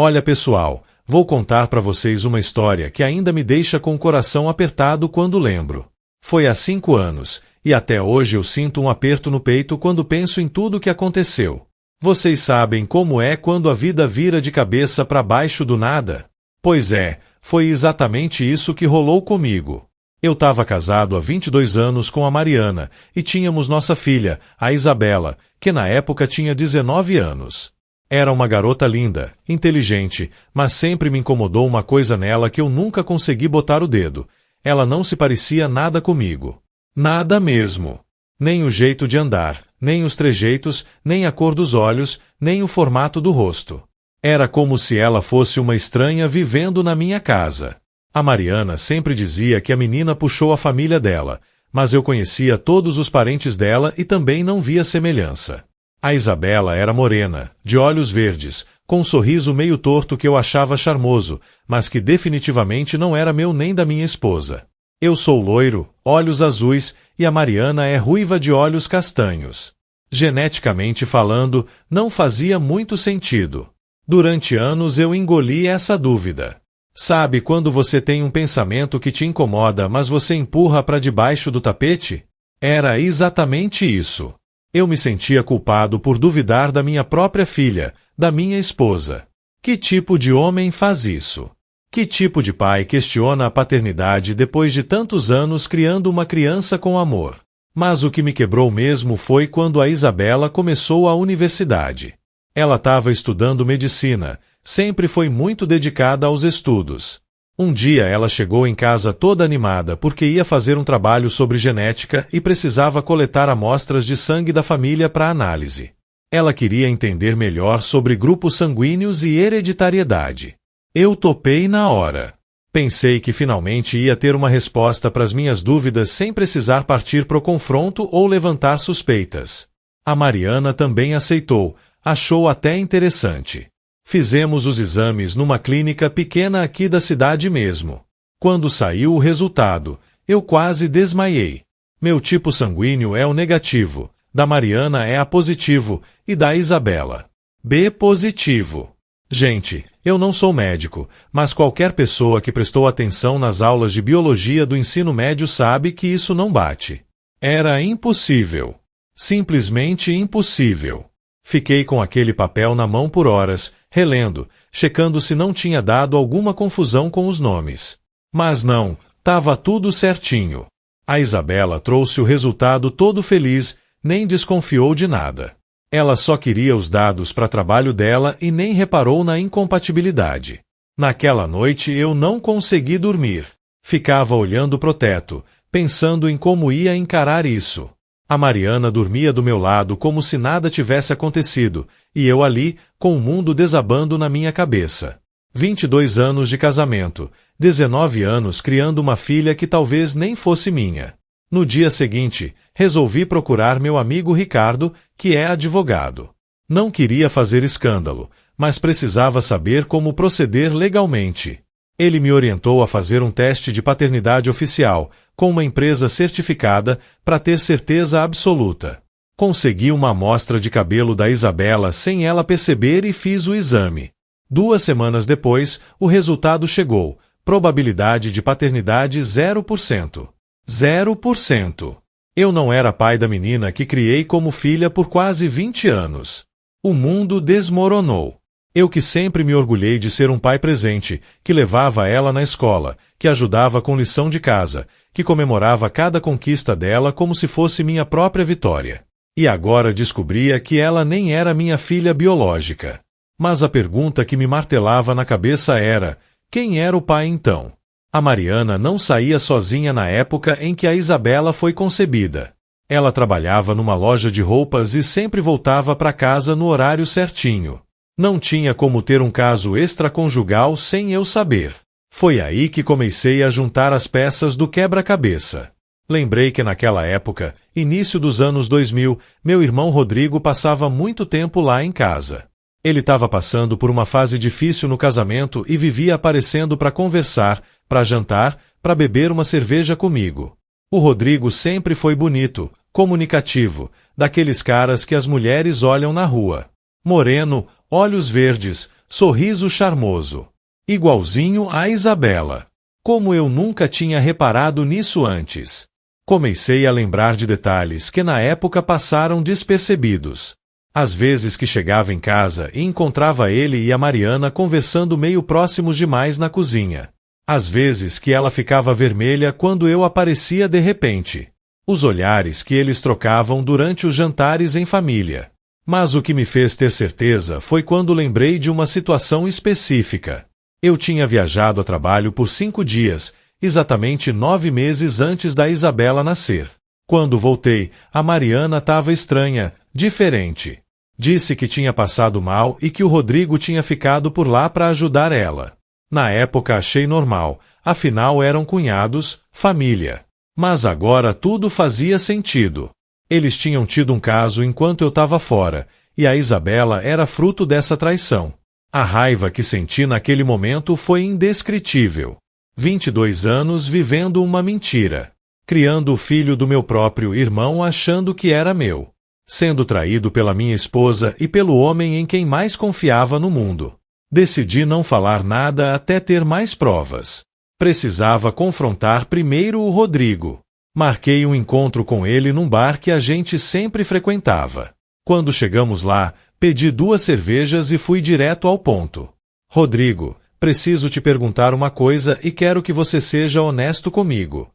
Olha, pessoal, vou contar para vocês uma história que ainda me deixa com o coração apertado quando lembro. Foi há 5 anos, e até hoje eu sinto um aperto no peito quando penso em tudo o que aconteceu. Vocês sabem como é quando a vida vira de cabeça para baixo do nada? Pois é, foi exatamente isso que rolou comigo. Eu estava casado há 22 anos com a Mariana, e tínhamos nossa filha, a Isabela, que na época tinha 19 anos. Era uma garota linda, inteligente, mas sempre me incomodou uma coisa nela que eu nunca consegui botar o dedo. Ela não se parecia nada comigo. Nada mesmo. Nem o jeito de andar, nem os trejeitos, nem a cor dos olhos, nem o formato do rosto. Era como se ela fosse uma estranha vivendo na minha casa. A Mariana sempre dizia que a menina puxou a família dela, mas eu conhecia todos os parentes dela e também não via semelhança. A Isabela era morena, de olhos verdes, com um sorriso meio torto que eu achava charmoso, mas que definitivamente não era meu nem da minha esposa. Eu sou loiro, olhos azuis, e a Mariana é ruiva de olhos castanhos. Geneticamente falando, não fazia muito sentido. Durante anos eu engoli essa dúvida. Sabe quando você tem um pensamento que te incomoda, mas você empurra para debaixo do tapete? Era exatamente isso. Eu me sentia culpado por duvidar da minha própria filha, da minha esposa. Que tipo de homem faz isso? Que tipo de pai questiona a paternidade depois de tantos anos criando uma criança com amor? Mas o que me quebrou mesmo foi quando a Isabela começou a universidade. Ela estava estudando medicina, sempre foi muito dedicada aos estudos. Um dia ela chegou em casa toda animada porque ia fazer um trabalho sobre genética e precisava coletar amostras de sangue da família para análise. Ela queria entender melhor sobre grupos sanguíneos e hereditariedade. Eu topei na hora. Pensei que finalmente ia ter uma resposta para as minhas dúvidas sem precisar partir para o confronto ou levantar suspeitas. A Mariana também aceitou, achou até interessante. Fizemos os exames numa clínica pequena aqui da cidade mesmo. Quando saiu o resultado, eu quase desmaiei. Meu tipo sanguíneo é o negativo, da Mariana é A positivo e da Isabela B positivo. Gente, eu não sou médico, mas qualquer pessoa que prestou atenção nas aulas de biologia do ensino médio sabe que isso não bate. Era impossível. Simplesmente impossível. Fiquei com aquele papel na mão por horas, relendo, checando se não tinha dado alguma confusão com os nomes. Mas não, estava tudo certinho. A Isabela trouxe o resultado todo feliz, nem desconfiou de nada. Ela só queria os dados para trabalho dela e nem reparou na incompatibilidade. Naquela noite eu não consegui dormir. Ficava olhando pro teto, pensando em como ia encarar isso. A Mariana dormia do meu lado como se nada tivesse acontecido, e eu ali, com o mundo desabando na minha cabeça. 22 anos de casamento, 19 anos criando uma filha que talvez nem fosse minha. No dia seguinte, resolvi procurar meu amigo Ricardo, que é advogado. Não queria fazer escândalo, mas precisava saber como proceder legalmente. Ele me orientou a fazer um teste de paternidade oficial, com uma empresa certificada, para ter certeza absoluta. Consegui uma amostra de cabelo da Isabela sem ela perceber e fiz o exame. 2 semanas depois, o resultado chegou. Probabilidade de paternidade 0%. 0%. Eu não era pai da menina que criei como filha por quase 20 anos. O mundo desmoronou. Eu que sempre me orgulhei de ser um pai presente, que levava ela na escola, que ajudava com lição de casa, que comemorava cada conquista dela como se fosse minha própria vitória. E agora descobria que ela nem era minha filha biológica. Mas a pergunta que me martelava na cabeça era: quem era o pai então? A Mariana não saía sozinha na época em que a Isabela foi concebida. Ela trabalhava numa loja de roupas e sempre voltava para casa no horário certinho. Não tinha como ter um caso extraconjugal sem eu saber. Foi aí que comecei a juntar as peças do quebra-cabeça. Lembrei que naquela época, início dos anos 2000, meu irmão Rodrigo passava muito tempo lá em casa. Ele estava passando por uma fase difícil no casamento e vivia aparecendo para conversar, para jantar, para beber uma cerveja comigo. O Rodrigo sempre foi bonito, comunicativo, daqueles caras que as mulheres olham na rua. Moreno, olhos verdes, sorriso charmoso. Igualzinho a Isabela. Como eu nunca tinha reparado nisso antes. Comecei a lembrar de detalhes que na época passaram despercebidos. Às vezes que chegava em casa e encontrava ele e a Mariana conversando meio próximos demais na cozinha. Às vezes que ela ficava vermelha quando eu aparecia de repente. Os olhares que eles trocavam durante os jantares em família. Mas o que me fez ter certeza foi quando lembrei de uma situação específica. Eu tinha viajado a trabalho por 5 dias, exatamente 9 meses antes da Isabela nascer. Quando voltei, a Mariana estava estranha, diferente. Disse que tinha passado mal e que o Rodrigo tinha ficado por lá para ajudar ela. Na época achei normal, afinal eram cunhados, família. Mas agora tudo fazia sentido. Eles tinham tido um caso enquanto eu estava fora, e a Isabela era fruto dessa traição. A raiva que senti naquele momento foi indescritível. 22 anos vivendo uma mentira. Criando o filho do meu próprio irmão achando que era meu. Sendo traído pela minha esposa e pelo homem em quem mais confiava no mundo. Decidi não falar nada até ter mais provas. Precisava confrontar primeiro o Rodrigo. Marquei um encontro com ele num bar que a gente sempre frequentava. Quando chegamos lá, pedi 2 cervejas e fui direto ao ponto. Rodrigo, preciso te perguntar uma coisa e quero que você seja honesto comigo.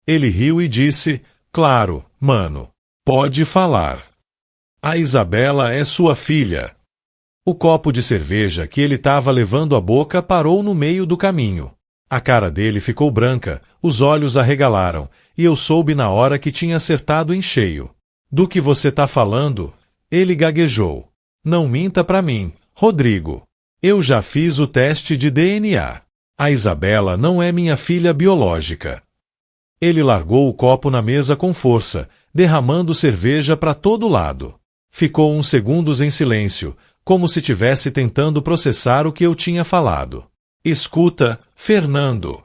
Ele riu e disse, claro, mano. Pode falar. A Isabela é sua filha. O copo de cerveja que ele estava levando à boca parou no meio do caminho. A cara dele ficou branca, os olhos arregalaram, e eu soube na hora que tinha acertado em cheio. Do que você tá falando? Ele gaguejou. Não minta pra mim, Rodrigo. Eu já fiz o teste de DNA. A Isabela não é minha filha biológica. Ele largou o copo na mesa com força, derramando cerveja para todo lado. Ficou uns segundos em silêncio, como se tivesse tentando processar o que eu tinha falado. Escuta, Fernando.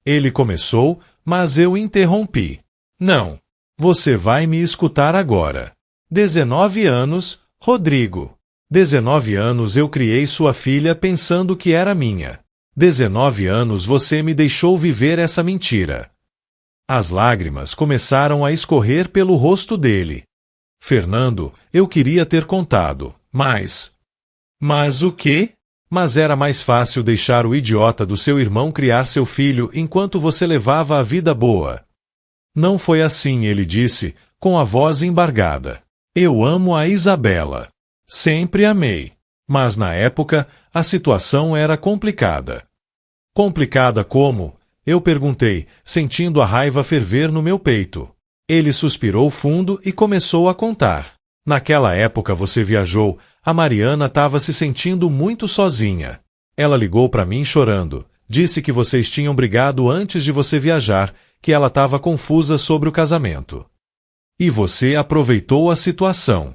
Ele começou, mas eu interrompi. Não. Você vai me escutar agora. 19 anos, Rodrigo. 19 anos eu criei sua filha pensando que era minha. 19 anos você me deixou viver essa mentira. As lágrimas começaram a escorrer pelo rosto dele. Fernando, eu queria ter contado, mas... Mas o quê? Mas era mais fácil deixar o idiota do seu irmão criar seu filho enquanto você levava a vida boa. Não foi assim, ele disse, com a voz embargada. Eu amo a Isabela. Sempre amei. Mas na época, a situação era complicada. Complicada como? Eu perguntei, sentindo a raiva ferver no meu peito. Ele suspirou fundo e começou a contar. Naquela época você viajou, a Mariana estava se sentindo muito sozinha. Ela ligou para mim chorando. Disse que vocês tinham brigado antes de você viajar, que ela estava confusa sobre o casamento. E você aproveitou a situação.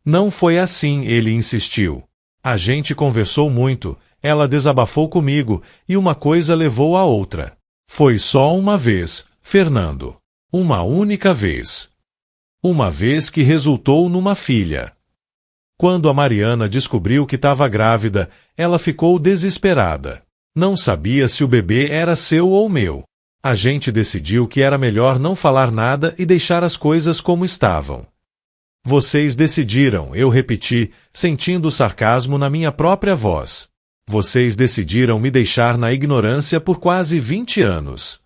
Não foi assim, ele insistiu. A gente conversou muito, ela desabafou comigo, e uma coisa levou a outra. Foi só uma vez, Fernando. Uma única vez. Uma vez que resultou numa filha. Quando a Mariana descobriu que estava grávida, ela ficou desesperada. Não sabia se o bebê era seu ou meu. A gente decidiu que era melhor não falar nada e deixar as coisas como estavam. Vocês decidiram, eu repeti, sentindo o sarcasmo na minha própria voz. Vocês decidiram me deixar na ignorância por quase 20 anos.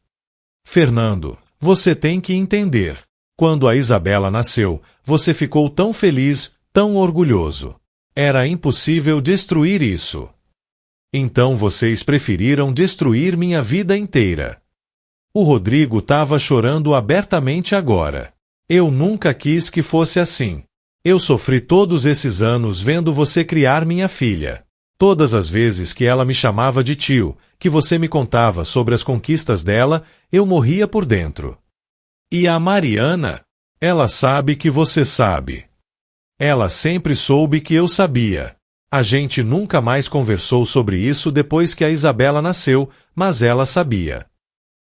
Fernando, você tem que entender. Quando a Isabela nasceu, você ficou tão feliz, tão orgulhoso. Era impossível destruir isso. Então vocês preferiram destruir minha vida inteira. O Rodrigo estava chorando abertamente agora. Eu nunca quis que fosse assim. Eu sofri todos esses anos vendo você criar minha filha. Todas as vezes que ela me chamava de tio, que você me contava sobre as conquistas dela, eu morria por dentro. E a Mariana? Ela sabe que você sabe. Ela sempre soube que eu sabia. A gente nunca mais conversou sobre isso depois que a Isabela nasceu, mas ela sabia.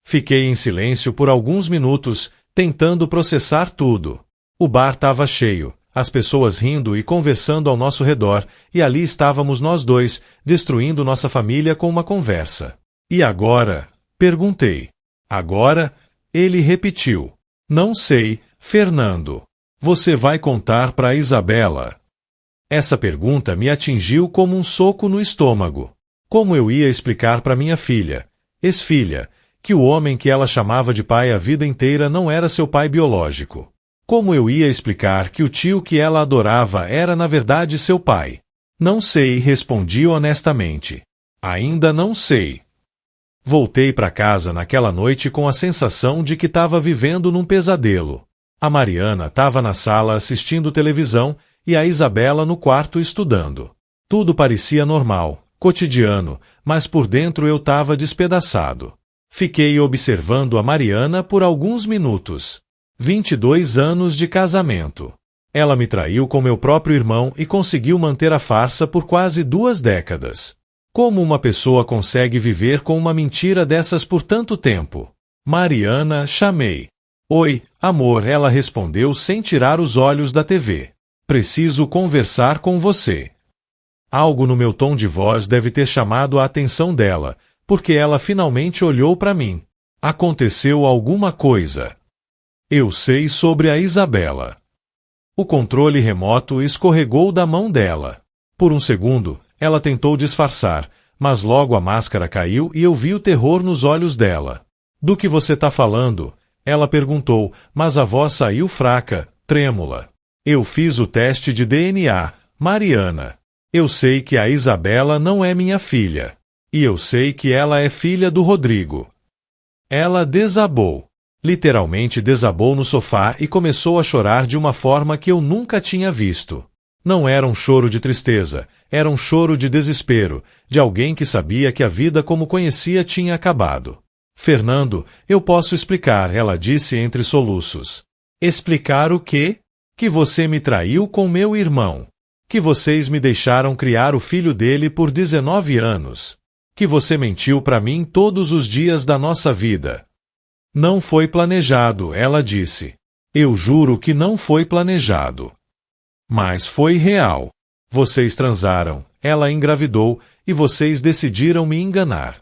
Fiquei em silêncio por alguns minutos, tentando processar tudo. O bar estava cheio. as pessoas rindo e conversando ao nosso redor, e ali estávamos nós dois, destruindo nossa família com uma conversa. E agora? Perguntei. Agora? Ele repetiu. Não sei, Fernando. Você vai contar para Isabela? Essa pergunta me atingiu como um soco no estômago. Como eu ia explicar para minha filha, ex-filha, que o homem que ela chamava de pai a vida inteira não era seu pai biológico? Como eu ia explicar que o tio que ela adorava era na verdade seu pai? Não sei, respondi honestamente. Ainda não sei. Voltei para casa naquela noite com a sensação de que estava vivendo num pesadelo. A Mariana estava na sala assistindo televisão e a Isabela no quarto estudando. Tudo parecia normal, cotidiano, mas por dentro eu estava despedaçado. Fiquei observando a Mariana por alguns minutos. 22 anos de casamento. Ela me traiu com meu próprio irmão e conseguiu manter a farsa por quase 2 décadas. Como uma pessoa consegue viver com uma mentira dessas por tanto tempo? Mariana, chamei. Oi, amor, ela respondeu sem tirar os olhos da TV. Preciso conversar com você. Algo no meu tom de voz deve ter chamado a atenção dela, porque ela finalmente olhou para mim. Aconteceu alguma coisa. Eu sei sobre a Isabela. O controle remoto escorregou da mão dela. Por um segundo, ela tentou disfarçar, mas logo a máscara caiu e eu vi o terror nos olhos dela. Do que você está falando? Ela perguntou, mas a voz saiu fraca, trêmula. Eu fiz o teste de DNA, Mariana. Eu sei que a Isabela não é minha filha. E eu sei que ela é filha do Rodrigo. Ela desabou. Literalmente desabou no sofá e começou a chorar de uma forma que eu nunca tinha visto. Não era um choro de tristeza, era um choro de desespero, de alguém que sabia que a vida como conhecia tinha acabado. Fernando, eu posso explicar, ela disse entre soluços. Explicar o quê? Que você me traiu com meu irmão. Que vocês me deixaram criar o filho dele por 19 anos. Que você mentiu para mim todos os dias da nossa vida. Não foi planejado, ela disse. Eu juro que não foi planejado. Mas foi real. Vocês transaram, ela engravidou, e vocês decidiram me enganar.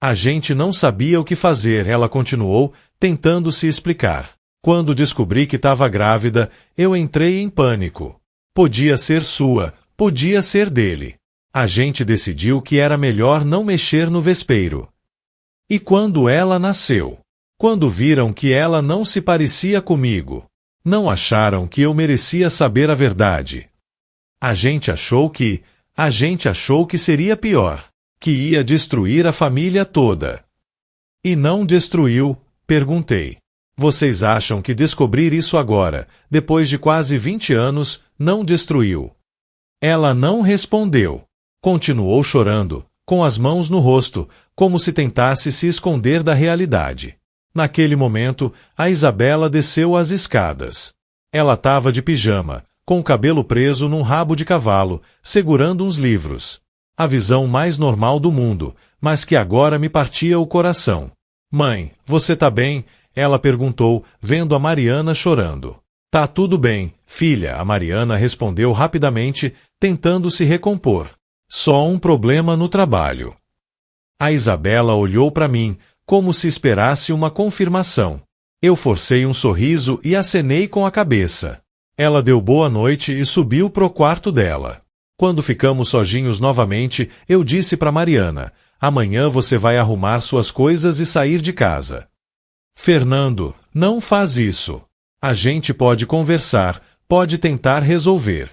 A gente não sabia o que fazer, ela continuou, tentando se explicar. Quando descobri que estava grávida, eu entrei em pânico. Podia ser sua, podia ser dele. A gente decidiu que era melhor não mexer no vespeiro. E quando ela nasceu? Quando viram que ela não se parecia comigo? Não acharam que eu merecia saber a verdade. A gente achou que seria pior, que ia destruir a família toda. E não destruiu, perguntei. Vocês acham que descobrir isso agora, depois de quase 20 anos, não destruiu? Ela não respondeu. Continuou chorando, com as mãos no rosto, como se tentasse se esconder da realidade. Naquele momento, a Isabela desceu as escadas. Ela estava de pijama, com o cabelo preso num rabo de cavalo, segurando uns livros. A visão mais normal do mundo, mas que agora me partia o coração. Mãe, você tá bem? Ela perguntou, vendo a Mariana chorando. Tá tudo bem, filha, a Mariana respondeu rapidamente, tentando se recompor. Só um problema no trabalho. A Isabela olhou para mim, como se esperasse uma confirmação. Eu forcei um sorriso e acenei com a cabeça. Ela deu boa noite e subiu pro quarto dela. Quando ficamos sozinhos novamente, eu disse para Mariana, amanhã você vai arrumar suas coisas e sair de casa. Fernando, não faz isso. A gente pode conversar, pode tentar resolver.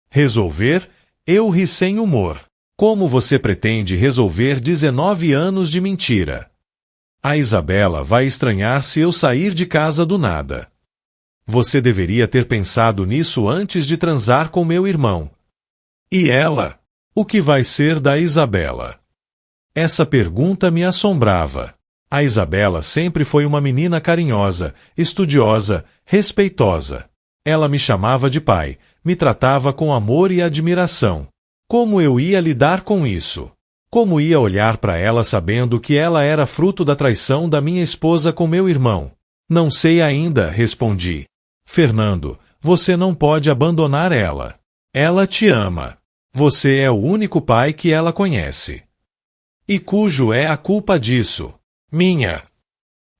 Resolver? Eu ri sem humor. Como você pretende resolver 19 anos de mentira? A Isabela vai estranhar se eu sair de casa do nada. Você deveria ter pensado nisso antes de transar com meu irmão. E ela? O que vai ser da Isabela? Essa pergunta me assombrava. A Isabela sempre foi uma menina carinhosa, estudiosa, respeitosa. Ela me chamava de pai, me tratava com amor e admiração. Como eu ia lidar com isso? Como ia olhar para ela sabendo que ela era fruto da traição da minha esposa com meu irmão? Não sei ainda, respondi. Fernando, você não pode abandonar ela. Ela te ama. Você é o único pai que ela conhece. E cujo é a culpa disso? Minha.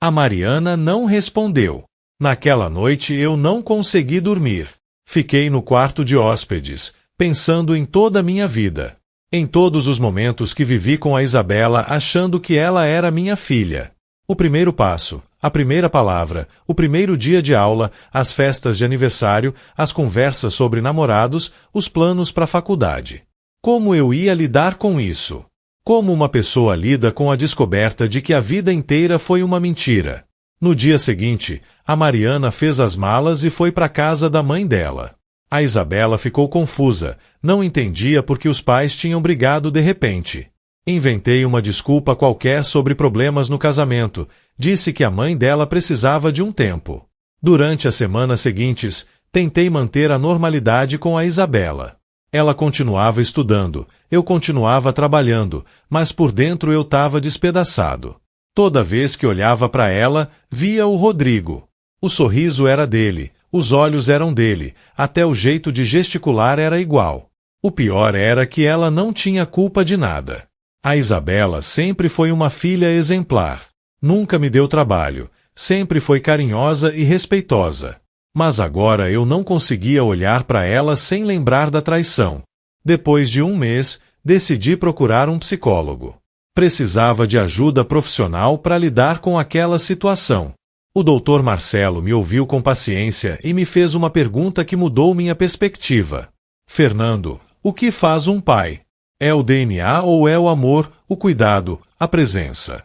A Mariana não respondeu. Naquela noite eu não consegui dormir. Fiquei no quarto de hóspedes, pensando em toda a minha vida. Em todos os momentos que vivi com a Isabela achando que ela era minha filha. O primeiro passo, a primeira palavra, o primeiro dia de aula, as festas de aniversário, as conversas sobre namorados, os planos para a faculdade. Como eu ia lidar com isso? Como uma pessoa lida com a descoberta de que a vida inteira foi uma mentira? No dia seguinte, a Mariana fez as malas e foi para a casa da mãe dela. A Isabela ficou confusa, não entendia por que os pais tinham brigado de repente. Inventei uma desculpa qualquer sobre problemas no casamento, disse que a mãe dela precisava de um tempo. Durante as semanas seguintes, tentei manter a normalidade com a Isabela. Ela continuava estudando, eu continuava trabalhando, mas por dentro eu estava despedaçado. Toda vez que olhava para ela, via o Rodrigo. O sorriso era dele, os olhos eram dele, até o jeito de gesticular era igual. O pior era que ela não tinha culpa de nada. A Isabela sempre foi uma filha exemplar. Nunca me deu trabalho, sempre foi carinhosa e respeitosa. Mas agora eu não conseguia olhar para ela sem lembrar da traição. Depois de um mês, decidi procurar um psicólogo. Precisava de ajuda profissional para lidar com aquela situação. O Dr. Marcelo me ouviu com paciência e me fez uma pergunta que mudou minha perspectiva. Fernando, o que faz um pai? É o DNA ou é o amor, o cuidado, a presença?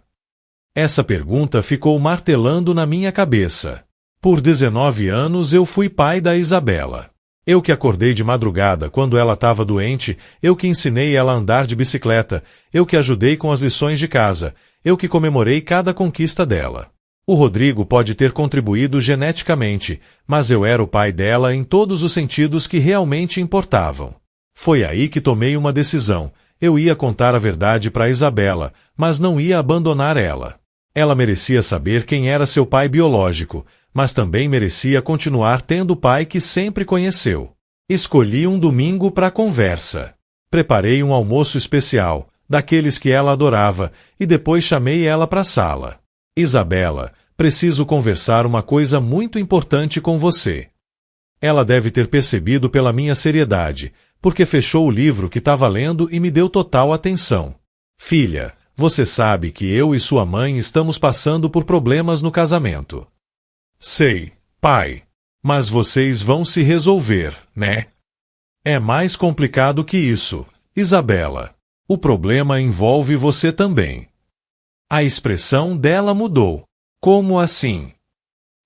Essa pergunta ficou martelando na minha cabeça. Por 19 anos eu fui pai da Isabela. Eu que acordei de madrugada quando ela estava doente, eu que ensinei ela a andar de bicicleta, eu que ajudei com as lições de casa, eu que comemorei cada conquista dela. O Rodrigo pode ter contribuído geneticamente, mas eu era o pai dela em todos os sentidos que realmente importavam. Foi aí que tomei uma decisão. Eu ia contar a verdade para Isabela, mas não ia abandonar ela. Ela merecia saber quem era seu pai biológico, mas também merecia continuar tendo o pai que sempre conheceu. Escolhi um domingo para a conversa. Preparei um almoço especial, daqueles que ela adorava, e depois chamei ela para a sala. Isabela, preciso conversar uma coisa muito importante com você. Ela deve ter percebido pela minha seriedade, porque fechou o livro que estava lendo e me deu total atenção. Filha, você sabe que eu e sua mãe estamos passando por problemas no casamento. Sei, pai. Mas vocês vão se resolver, né? É mais complicado que isso, Isabela. O problema envolve você também. A expressão dela mudou. Como assim?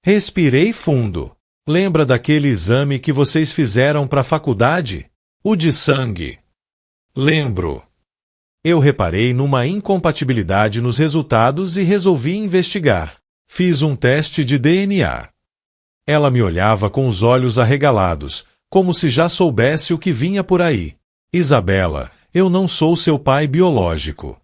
Respirei fundo. Lembra daquele exame que vocês fizeram para a faculdade? O de sangue. Lembro. Eu reparei numa incompatibilidade nos resultados e resolvi investigar. Fiz um teste de DNA. Ela me olhava com os olhos arregalados, como se já soubesse o que vinha por aí. Isabela, eu não sou seu pai biológico.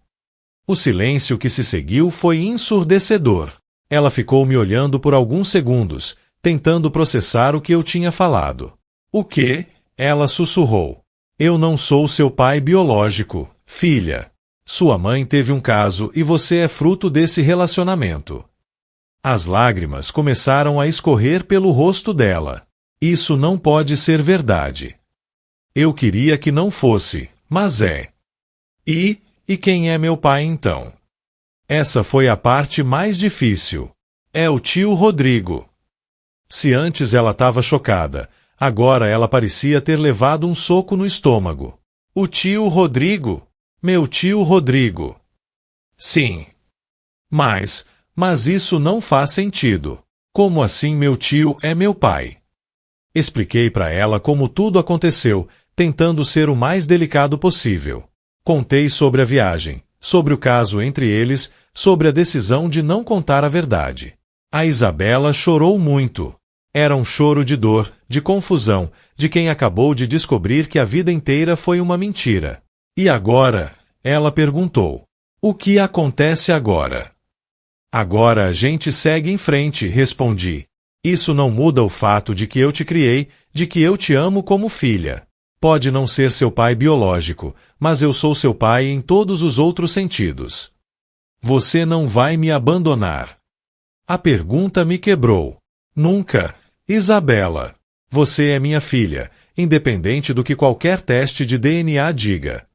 O silêncio que se seguiu foi ensurdecedor. Ela ficou me olhando por alguns segundos, tentando processar o que eu tinha falado. O quê? Ela sussurrou. Eu não sou seu pai biológico, filha. Sua mãe teve um caso e você é fruto desse relacionamento. As lágrimas começaram a escorrer pelo rosto dela. Isso não pode ser verdade. Eu queria que não fosse, mas é. E quem é meu pai então? Essa foi a parte mais difícil. É o tio Rodrigo. Se antes ela estava chocada, agora ela parecia ter levado um soco no estômago. O tio Rodrigo? Meu tio Rodrigo. Sim. Mas isso não faz sentido. Como assim meu tio é meu pai? Expliquei para ela como tudo aconteceu, tentando ser o mais delicado possível. Contei sobre a viagem, sobre o caso entre eles, sobre a decisão de não contar a verdade. A Isabela chorou muito. Era um choro de dor, de confusão, de quem acabou de descobrir que a vida inteira foi uma mentira. E agora? Ela perguntou. O que acontece agora? Agora a gente segue em frente, respondi. Isso não muda o fato de que eu te criei, de que eu te amo como filha. Pode não ser seu pai biológico, mas eu sou seu pai em todos os outros sentidos. Você não vai me abandonar. A pergunta me quebrou. Nunca, Isabela. Você é minha filha, independente do que qualquer teste de DNA diga.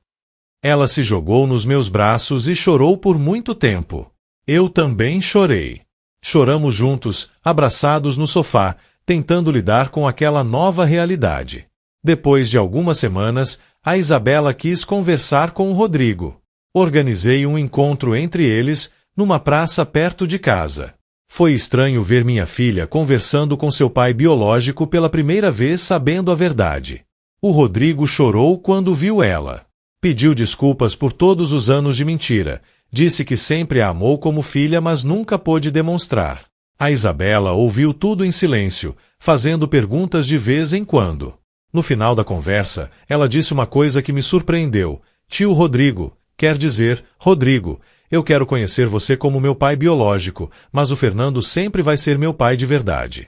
Ela se jogou nos meus braços e chorou por muito tempo. Eu também chorei. Choramos juntos, abraçados no sofá, tentando lidar com aquela nova realidade. Depois de algumas semanas, a Isabela quis conversar com o Rodrigo. Organizei um encontro entre eles, numa praça perto de casa. Foi estranho ver minha filha conversando com seu pai biológico pela primeira vez sabendo a verdade. O Rodrigo chorou quando viu ela. Pediu desculpas por todos os anos de mentira. Disse que sempre a amou como filha, mas nunca pôde demonstrar. A Isabela ouviu tudo em silêncio, fazendo perguntas de vez em quando. No final da conversa, ela disse uma coisa que me surpreendeu. Tio Rodrigo, quer dizer, Rodrigo, eu quero conhecer você como meu pai biológico, mas o Fernando sempre vai ser meu pai de verdade.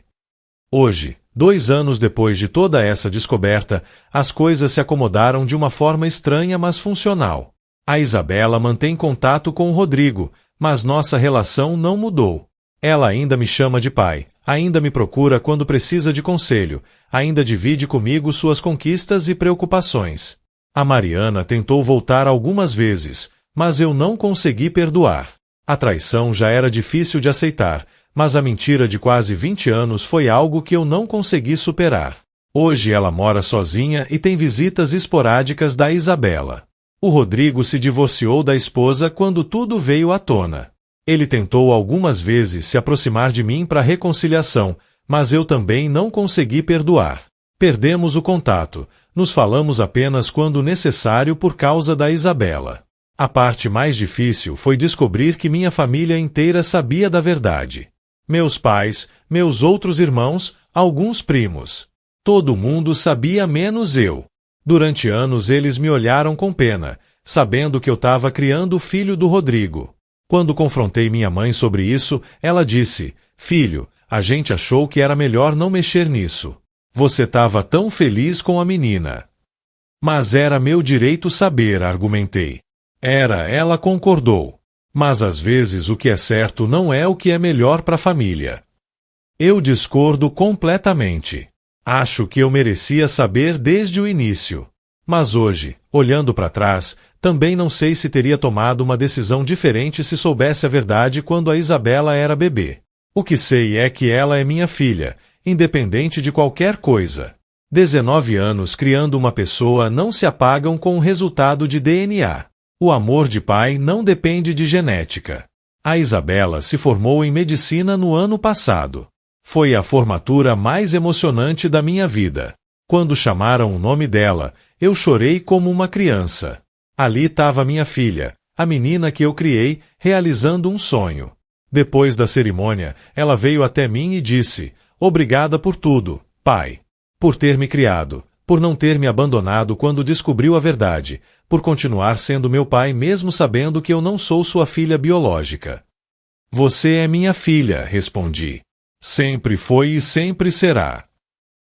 Hoje, 2 anos depois de toda essa descoberta, as coisas se acomodaram de uma forma estranha, mas funcional. A Isabela mantém contato com o Rodrigo, mas nossa relação não mudou. Ela ainda me chama de pai, ainda me procura quando precisa de conselho, ainda divide comigo suas conquistas e preocupações. A Mariana tentou voltar algumas vezes, mas eu não consegui perdoar. A traição já era difícil de aceitar, mas a mentira de quase 20 anos foi algo que eu não consegui superar. Hoje ela mora sozinha e tem visitas esporádicas da Isabela. O Rodrigo se divorciou da esposa quando tudo veio à tona. Ele tentou algumas vezes se aproximar de mim para reconciliação, mas eu também não consegui perdoar. Perdemos o contato, nos falamos apenas quando necessário por causa da Isabela. A parte mais difícil foi descobrir que minha família inteira sabia da verdade. Meus pais, meus outros irmãos, alguns primos. Todo mundo sabia menos eu. Durante anos eles me olharam com pena, sabendo que eu estava criando o filho do Rodrigo. Quando confrontei minha mãe sobre isso, ela disse: "Filho, a gente achou que era melhor não mexer nisso. Você estava tão feliz com a menina." "Mas era meu direito saber", argumentei. Ela concordou. Mas às vezes o que é certo não é o que é melhor para a família. Eu discordo completamente. Acho que eu merecia saber desde o início. Mas hoje, olhando para trás, também não sei se teria tomado uma decisão diferente se soubesse a verdade quando a Isabela era bebê. O que sei é que ela é minha filha, independente de qualquer coisa. 19 anos criando uma pessoa não se apagam com o resultado de DNA. O amor de pai não depende de genética. A Isabela se formou em medicina no ano passado. Foi a formatura mais emocionante da minha vida. Quando chamaram o nome dela, eu chorei como uma criança. Ali estava minha filha, a menina que eu criei, realizando um sonho. Depois da cerimônia, ela veio até mim e disse: "Obrigada por tudo, pai. Por ter me criado, por não ter me abandonado quando descobriu a verdade, por continuar sendo meu pai mesmo sabendo que eu não sou sua filha biológica." "Você é minha filha", respondi. "Sempre foi e sempre será."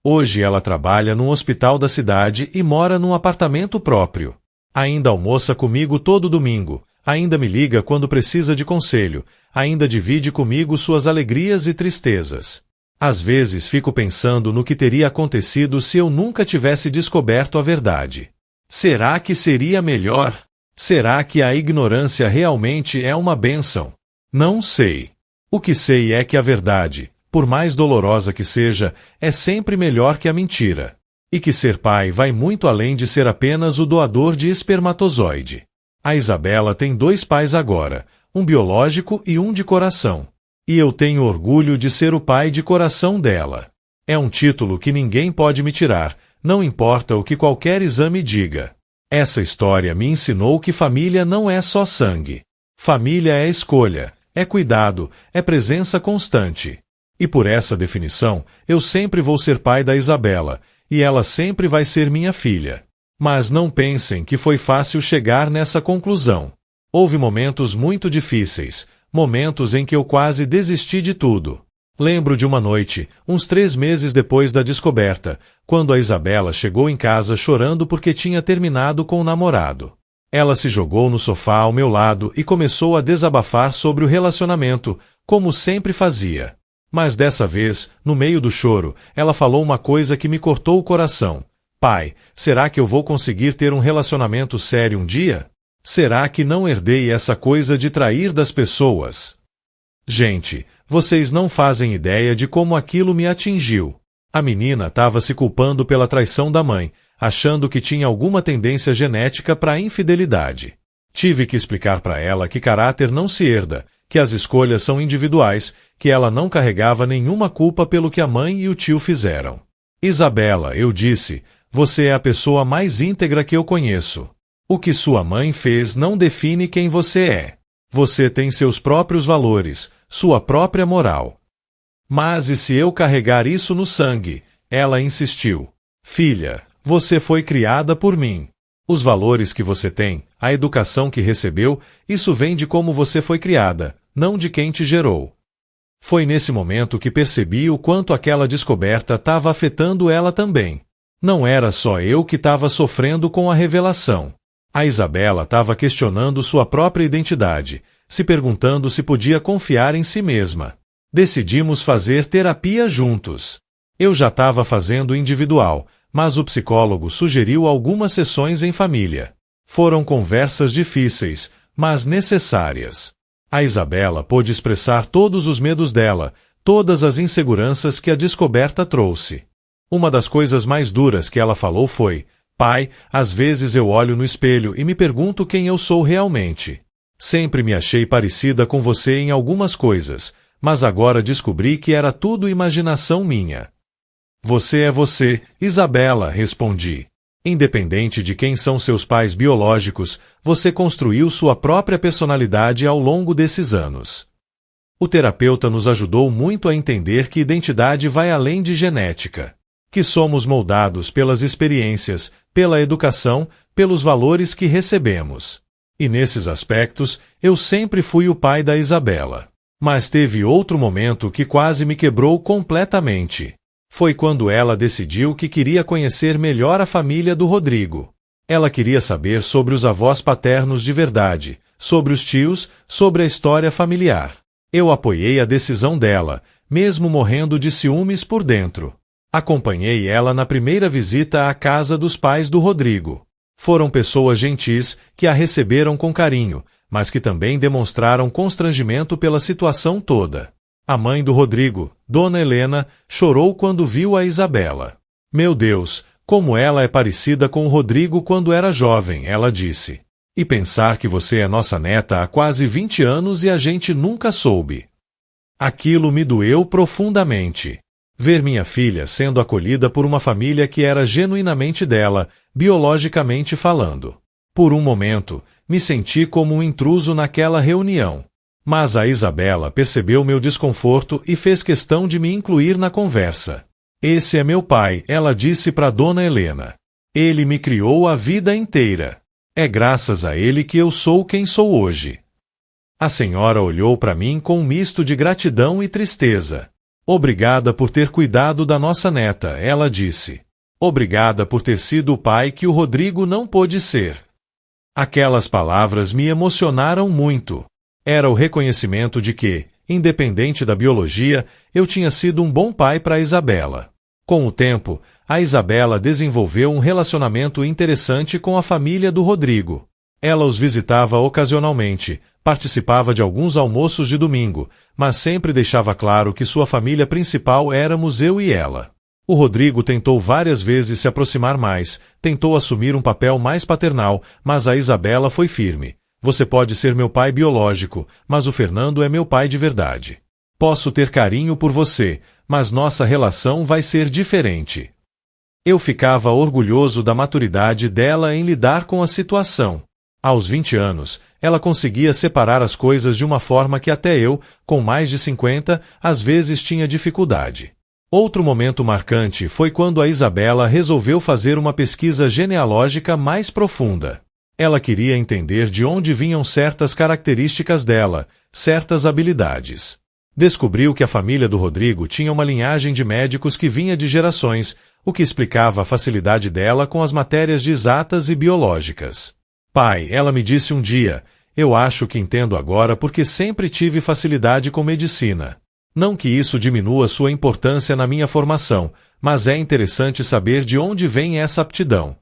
Hoje ela trabalha num hospital da cidade e mora num apartamento próprio. Ainda almoça comigo todo domingo, ainda me liga quando precisa de conselho, ainda divide comigo suas alegrias e tristezas. Às vezes fico pensando no que teria acontecido se eu nunca tivesse descoberto a verdade. Será que seria melhor? Será que a ignorância realmente é uma bênção? Não sei. O que sei é que a verdade, por mais dolorosa que seja, é sempre melhor que a mentira. E que ser pai vai muito além de ser apenas o doador de espermatozoide. A Isabela tem 2 pais agora, um biológico e um de coração. E eu tenho orgulho de ser o pai de coração dela. É um título que ninguém pode me tirar, não importa o que qualquer exame diga. Essa história me ensinou que família não é só sangue. Família é escolha, é cuidado, é presença constante. E por essa definição, eu sempre vou ser pai da Isabela, e ela sempre vai ser minha filha. Mas não pensem que foi fácil chegar nessa conclusão. Houve momentos muito difíceis, momentos em que eu quase desisti de tudo. Lembro de uma noite, uns 3 meses depois da descoberta, quando a Isabela chegou em casa chorando porque tinha terminado com o namorado. Ela se jogou no sofá ao meu lado e começou a desabafar sobre o relacionamento, como sempre fazia. Mas dessa vez, no meio do choro, ela falou uma coisa que me cortou o coração. Pai, será que eu vou conseguir ter um relacionamento sério um dia? Será que não herdei essa coisa de trair das pessoas? Gente, vocês não fazem ideia de como aquilo me atingiu. A menina estava se culpando pela traição da mãe, achando que tinha alguma tendência genética para a infidelidade. Tive que explicar para ela que caráter não se herda, que as escolhas são individuais, que ela não carregava nenhuma culpa pelo que a mãe e o tio fizeram. Isabela, eu disse, você é a pessoa mais íntegra que eu conheço. O que sua mãe fez não define quem você é. Você tem seus próprios valores, sua própria moral. Mas e se eu carregar isso no sangue? Ela insistiu. Filha, você foi criada por mim. Os valores que você tem, a educação que recebeu, isso vem de como você foi criada, não de quem te gerou. Foi nesse momento que percebi o quanto aquela descoberta estava afetando ela também. Não era só eu que estava sofrendo com a revelação. A Isabela estava questionando sua própria identidade, se perguntando se podia confiar em si mesma. Decidimos fazer terapia juntos. Eu já estava fazendo individual, mas o psicólogo sugeriu algumas sessões em família. Foram conversas difíceis, mas necessárias. A Isabela pôde expressar todos os medos dela, todas as inseguranças que a descoberta trouxe. Uma das coisas mais duras que ela falou foi: pai, às vezes eu olho no espelho e me pergunto quem eu sou realmente. Sempre me achei parecida com você em algumas coisas, mas agora descobri que era tudo imaginação minha. Você é você, Isabela, respondi. Independente de quem são seus pais biológicos, você construiu sua própria personalidade ao longo desses anos. O terapeuta nos ajudou muito a entender que identidade vai além de genética. Que somos moldados pelas experiências, pela educação, pelos valores que recebemos. E nesses aspectos, eu sempre fui o pai da Isabela. Mas teve outro momento que quase me quebrou completamente. Foi quando ela decidiu que queria conhecer melhor a família do Rodrigo. Ela queria saber sobre os avós paternos de verdade, sobre os tios, sobre a história familiar. Eu apoiei a decisão dela, mesmo morrendo de ciúmes por dentro. Acompanhei ela na primeira visita à casa dos pais do Rodrigo. Foram pessoas gentis que a receberam com carinho, mas que também demonstraram constrangimento pela situação toda. A mãe do Rodrigo, Dona Helena, chorou quando viu a Isabela. Meu Deus, como ela é parecida com o Rodrigo quando era jovem, ela disse. E pensar que você é nossa neta há quase 20 anos e a gente nunca soube. Aquilo me doeu profundamente. Ver minha filha sendo acolhida por uma família que era genuinamente dela, biologicamente falando. Por um momento, me senti como um intruso naquela reunião. Mas a Isabela percebeu meu desconforto e fez questão de me incluir na conversa. Esse é meu pai, ela disse para Dona Helena. Ele me criou a vida inteira. É graças a ele que eu sou quem sou hoje. A senhora olhou para mim com um misto de gratidão e tristeza. Obrigada por ter cuidado da nossa neta, ela disse. Obrigada por ter sido o pai que o Rodrigo não pôde ser. Aquelas palavras me emocionaram muito. Era o reconhecimento de que, independente da biologia, eu tinha sido um bom pai para Isabela. Com o tempo, a Isabela desenvolveu um relacionamento interessante com a família do Rodrigo. Ela os visitava ocasionalmente, participava de alguns almoços de domingo, mas sempre deixava claro que sua família principal éramos eu e ela. O Rodrigo tentou várias vezes se aproximar mais, tentou assumir um papel mais paternal, mas a Isabela foi firme. Você pode ser meu pai biológico, mas o Fernando é meu pai de verdade. Posso ter carinho por você, mas nossa relação vai ser diferente. Eu ficava orgulhoso da maturidade dela em lidar com a situação. Aos 20 anos, ela conseguia separar as coisas de uma forma que até eu, com mais de 50, às vezes tinha dificuldade. Outro momento marcante foi quando a Isabela resolveu fazer uma pesquisa genealógica mais profunda. Ela queria entender de onde vinham certas características dela, certas habilidades. Descobriu que a família do Rodrigo tinha uma linhagem de médicos que vinha de gerações, o que explicava a facilidade dela com as matérias de exatas e biológicas. Pai, ela me disse um dia, eu acho que entendo agora porque sempre tive facilidade com medicina. Não que isso diminua sua importância na minha formação, mas é interessante saber de onde vem essa aptidão.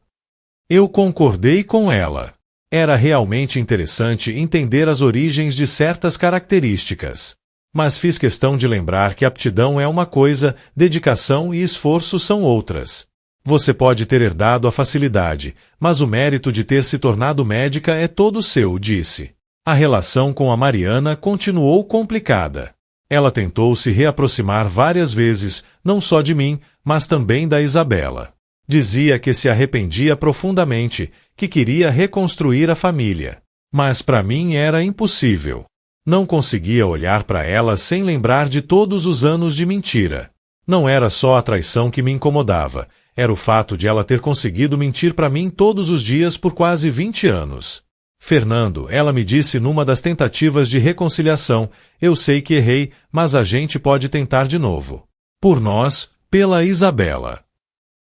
Eu concordei com ela. Era realmente interessante entender as origens de certas características. Mas fiz questão de lembrar que aptidão é uma coisa, dedicação e esforço são outras. Você pode ter herdado a facilidade, mas o mérito de ter se tornado médica é todo seu, disse. A relação com a Mariana continuou complicada. Ela tentou se reaproximar várias vezes, não só de mim, mas também da Isabela. Dizia que se arrependia profundamente, que queria reconstruir a família. Mas para mim era impossível. Não conseguia olhar para ela sem lembrar de todos os anos de mentira. Não era só a traição que me incomodava, era o fato de ela ter conseguido mentir para mim todos os dias por quase 20 anos. Fernando, ela me disse numa das tentativas de reconciliação, eu sei que errei, mas a gente pode tentar de novo. Por nós, pela Isabela.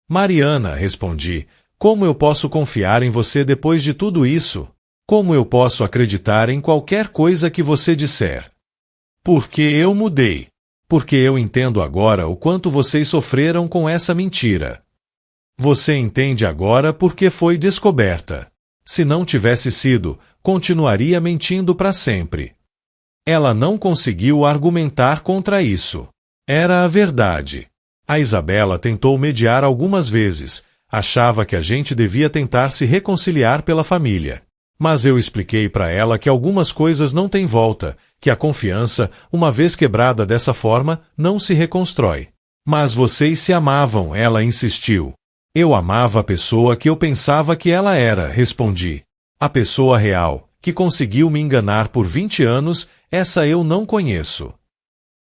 Mariana, respondi, como eu posso confiar em você depois de tudo isso? Como eu posso acreditar em qualquer coisa que você disser? Porque eu mudei. Porque eu entendo agora o quanto vocês sofreram com essa mentira. Você entende agora porque foi descoberta. Se não tivesse sido, continuaria mentindo para sempre. Ela não conseguiu argumentar contra isso. Era a verdade. A Isabela tentou mediar algumas vezes, achava que a gente devia tentar se reconciliar pela família. Mas eu expliquei para ela que algumas coisas não têm volta, que a confiança, uma vez quebrada dessa forma, não se reconstrói. Mas vocês se amavam, ela insistiu. Eu amava a pessoa que eu pensava que ela era, respondi. A pessoa real, que conseguiu me enganar por 20 anos, essa eu não conheço.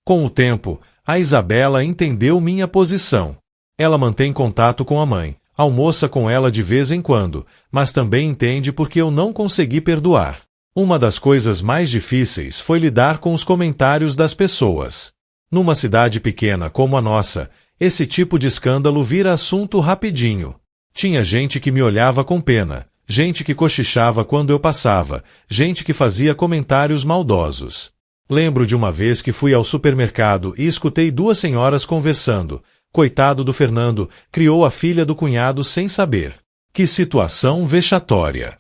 Com o tempo, a Isabela entendeu minha posição. Ela mantém contato com a mãe, almoça com ela de vez em quando, mas também entende porque eu não consegui perdoar. Uma das coisas mais difíceis foi lidar com os comentários das pessoas. Numa cidade pequena como a nossa, esse tipo de escândalo vira assunto rapidinho. Tinha gente que me olhava com pena, gente que cochichava quando eu passava, gente que fazia comentários maldosos. Lembro de uma vez que fui ao supermercado e escutei duas senhoras conversando. Coitado do Fernando, criou a filha do cunhado sem saber. Que situação vexatória.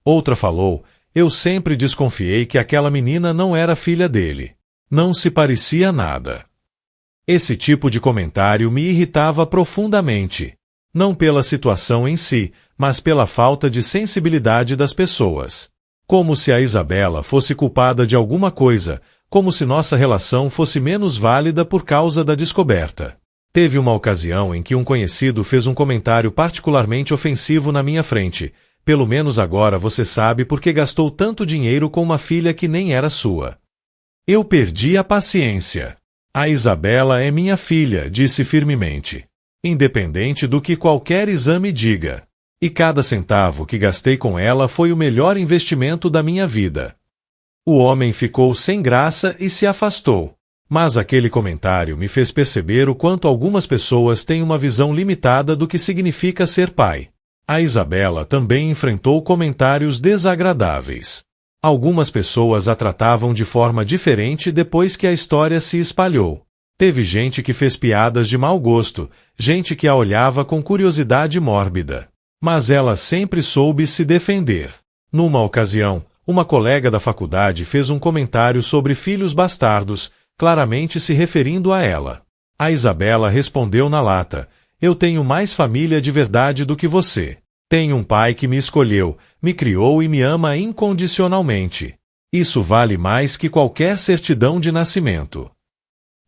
Outra falou, eu sempre desconfiei que aquela menina não era filha dele. Não se parecia nada. Esse tipo de comentário me irritava profundamente. Não pela situação em si, mas pela falta de sensibilidade das pessoas. Como se a Isabela fosse culpada de alguma coisa, como se nossa relação fosse menos válida por causa da descoberta. Teve uma ocasião em que um conhecido fez um comentário particularmente ofensivo na minha frente. Pelo menos agora você sabe por que gastou tanto dinheiro com uma filha que nem era sua. Eu perdi a paciência. A Isabela é minha filha, disse firmemente. Independente do que qualquer exame diga. E cada centavo que gastei com ela foi o melhor investimento da minha vida. O homem ficou sem graça e se afastou. Mas aquele comentário me fez perceber o quanto algumas pessoas têm uma visão limitada do que significa ser pai. A Isabela também enfrentou comentários desagradáveis. Algumas pessoas a tratavam de forma diferente depois que a história se espalhou. Teve gente que fez piadas de mau gosto, gente que a olhava com curiosidade mórbida. Mas ela sempre soube se defender. Numa ocasião, uma colega da faculdade fez um comentário sobre filhos bastardos, claramente se referindo a ela. A Isabela respondeu na lata, eu tenho mais família de verdade do que você. Tenho um pai que me escolheu, me criou e me ama incondicionalmente. Isso vale mais que qualquer certidão de nascimento.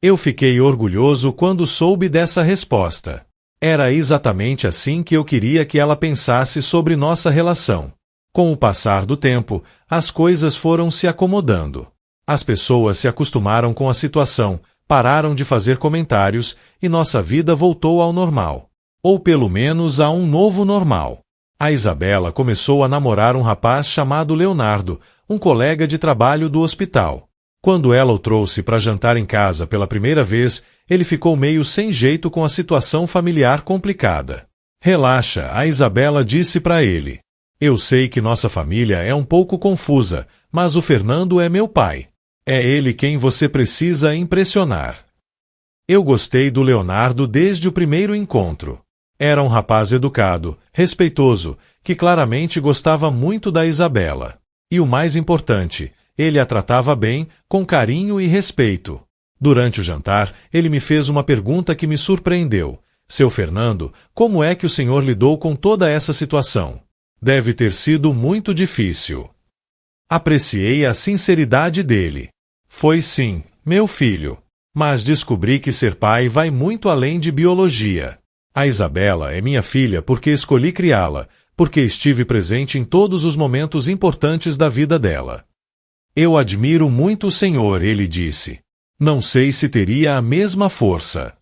Eu fiquei orgulhoso quando soube dessa resposta. Era exatamente assim que eu queria que ela pensasse sobre nossa relação. Com o passar do tempo, as coisas foram se acomodando. As pessoas se acostumaram com a situação, pararam de fazer comentários e nossa vida voltou ao normal. Ou pelo menos a um novo normal. A Isabela começou a namorar um rapaz chamado Leonardo, um colega de trabalho do hospital. Quando ela o trouxe para jantar em casa pela primeira vez, ele ficou meio sem jeito com a situação familiar complicada. Relaxa, a Isabela disse para ele. Eu sei que nossa família é um pouco confusa, mas o Fernando é meu pai. É ele quem você precisa impressionar. Eu gostei do Leonardo desde o primeiro encontro. Era um rapaz educado, respeitoso, que claramente gostava muito da Isabela. E o mais importante, ele a tratava bem, com carinho e respeito. Durante o jantar, ele me fez uma pergunta que me surpreendeu. Seu Fernando, como é que o senhor lidou com toda essa situação? Deve ter sido muito difícil. Apreciei a sinceridade dele. Foi sim, meu filho. Mas descobri que ser pai vai muito além de biologia. A Isabela é minha filha porque escolhi criá-la, porque estive presente em todos os momentos importantes da vida dela. Eu admiro muito o senhor, ele disse. Não sei se teria a mesma força.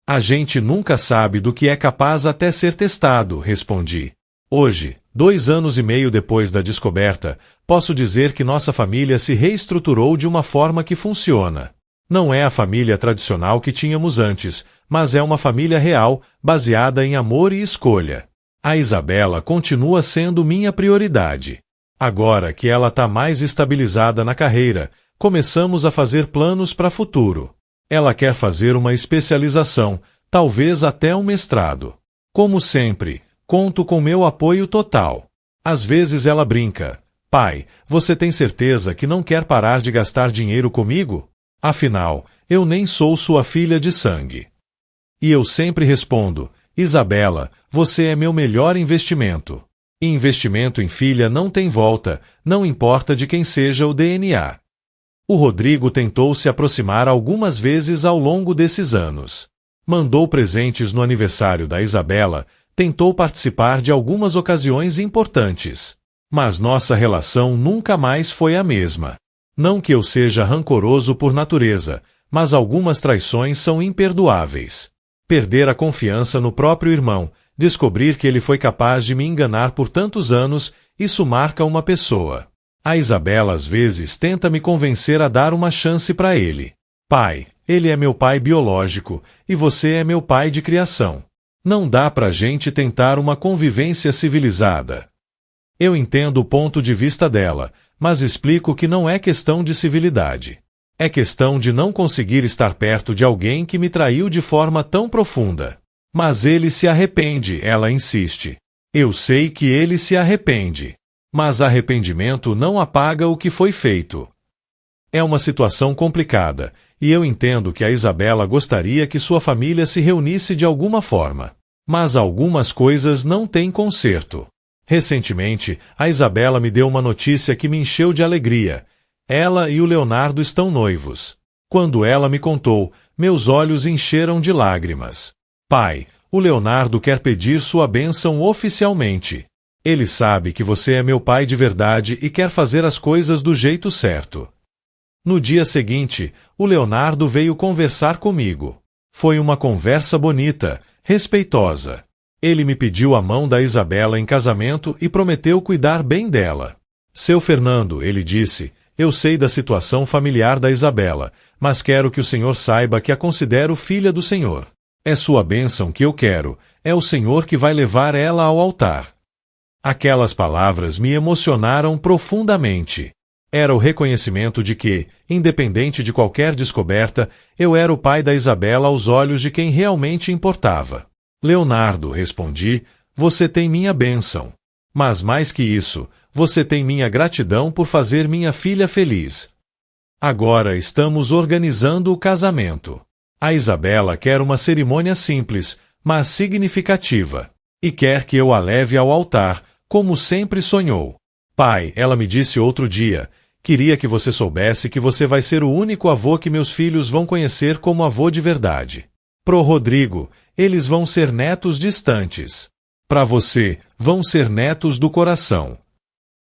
A gente nunca sabe do que é capaz até ser testado, respondi. Hoje, 2 anos e meio depois da descoberta, posso dizer que nossa família se reestruturou de uma forma que funciona. Não é a família tradicional que tínhamos antes, mas é uma família real, baseada em amor e escolha. A Isabela continua sendo minha prioridade. Agora que ela está mais estabilizada na carreira, começamos a fazer planos para o futuro. Ela quer fazer uma especialização, talvez até um mestrado. Como sempre, conto com meu apoio total. Às vezes ela brinca. Pai, você tem certeza que não quer parar de gastar dinheiro comigo? Afinal, eu nem sou sua filha de sangue. E eu sempre respondo, Isabela, você é meu melhor investimento. E investimento em filha não tem volta, não importa de quem seja o DNA. O Rodrigo tentou se aproximar algumas vezes ao longo desses anos. Mandou presentes no aniversário da Isabela, tentou participar de algumas ocasiões importantes. Mas nossa relação nunca mais foi a mesma. Não que eu seja rancoroso por natureza, mas algumas traições são imperdoáveis. Perder a confiança no próprio irmão, descobrir que ele foi capaz de me enganar por tantos anos, isso marca uma pessoa. A Isabela às vezes tenta me convencer a dar uma chance para ele. Pai, ele é meu pai biológico, e você é meu pai de criação. Não dá pra gente tentar uma convivência civilizada. Eu entendo o ponto de vista dela, mas explico que não é questão de civilidade. É questão de não conseguir estar perto de alguém que me traiu de forma tão profunda. Mas ele se arrepende, ela insiste. Eu sei que ele se arrepende. Mas arrependimento não apaga o que foi feito. É uma situação complicada, e eu entendo que a Isabela gostaria que sua família se reunisse de alguma forma. Mas algumas coisas não têm conserto. Recentemente, a Isabela me deu uma notícia que me encheu de alegria. Ela e o Leonardo estão noivos. Quando ela me contou, meus olhos encheram de lágrimas. Pai, o Leonardo quer pedir sua bênção oficialmente. Ele sabe que você é meu pai de verdade e quer fazer as coisas do jeito certo. No dia seguinte, o Leonardo veio conversar comigo. Foi uma conversa bonita, respeitosa. Ele me pediu a mão da Isabela em casamento e prometeu cuidar bem dela. Seu Fernando, ele disse, eu sei da situação familiar da Isabela, mas quero que o senhor saiba que a considero filha do senhor. É sua bênção que eu quero, é o senhor que vai levar ela ao altar. Aquelas palavras me emocionaram profundamente. Era o reconhecimento de que, independente de qualquer descoberta, eu era o pai da Isabela aos olhos de quem realmente importava. Leonardo, respondi, você tem minha bênção. Mas mais que isso, você tem minha gratidão por fazer minha filha feliz. Agora estamos organizando o casamento. A Isabela quer uma cerimônia simples, mas significativa. E quer que eu a leve ao altar, como sempre sonhou. Pai, ela me disse outro dia, queria que você soubesse que você vai ser o único avô que meus filhos vão conhecer como avô de verdade. Pro Rodrigo, eles vão ser netos distantes. Para você, vão ser netos do coração.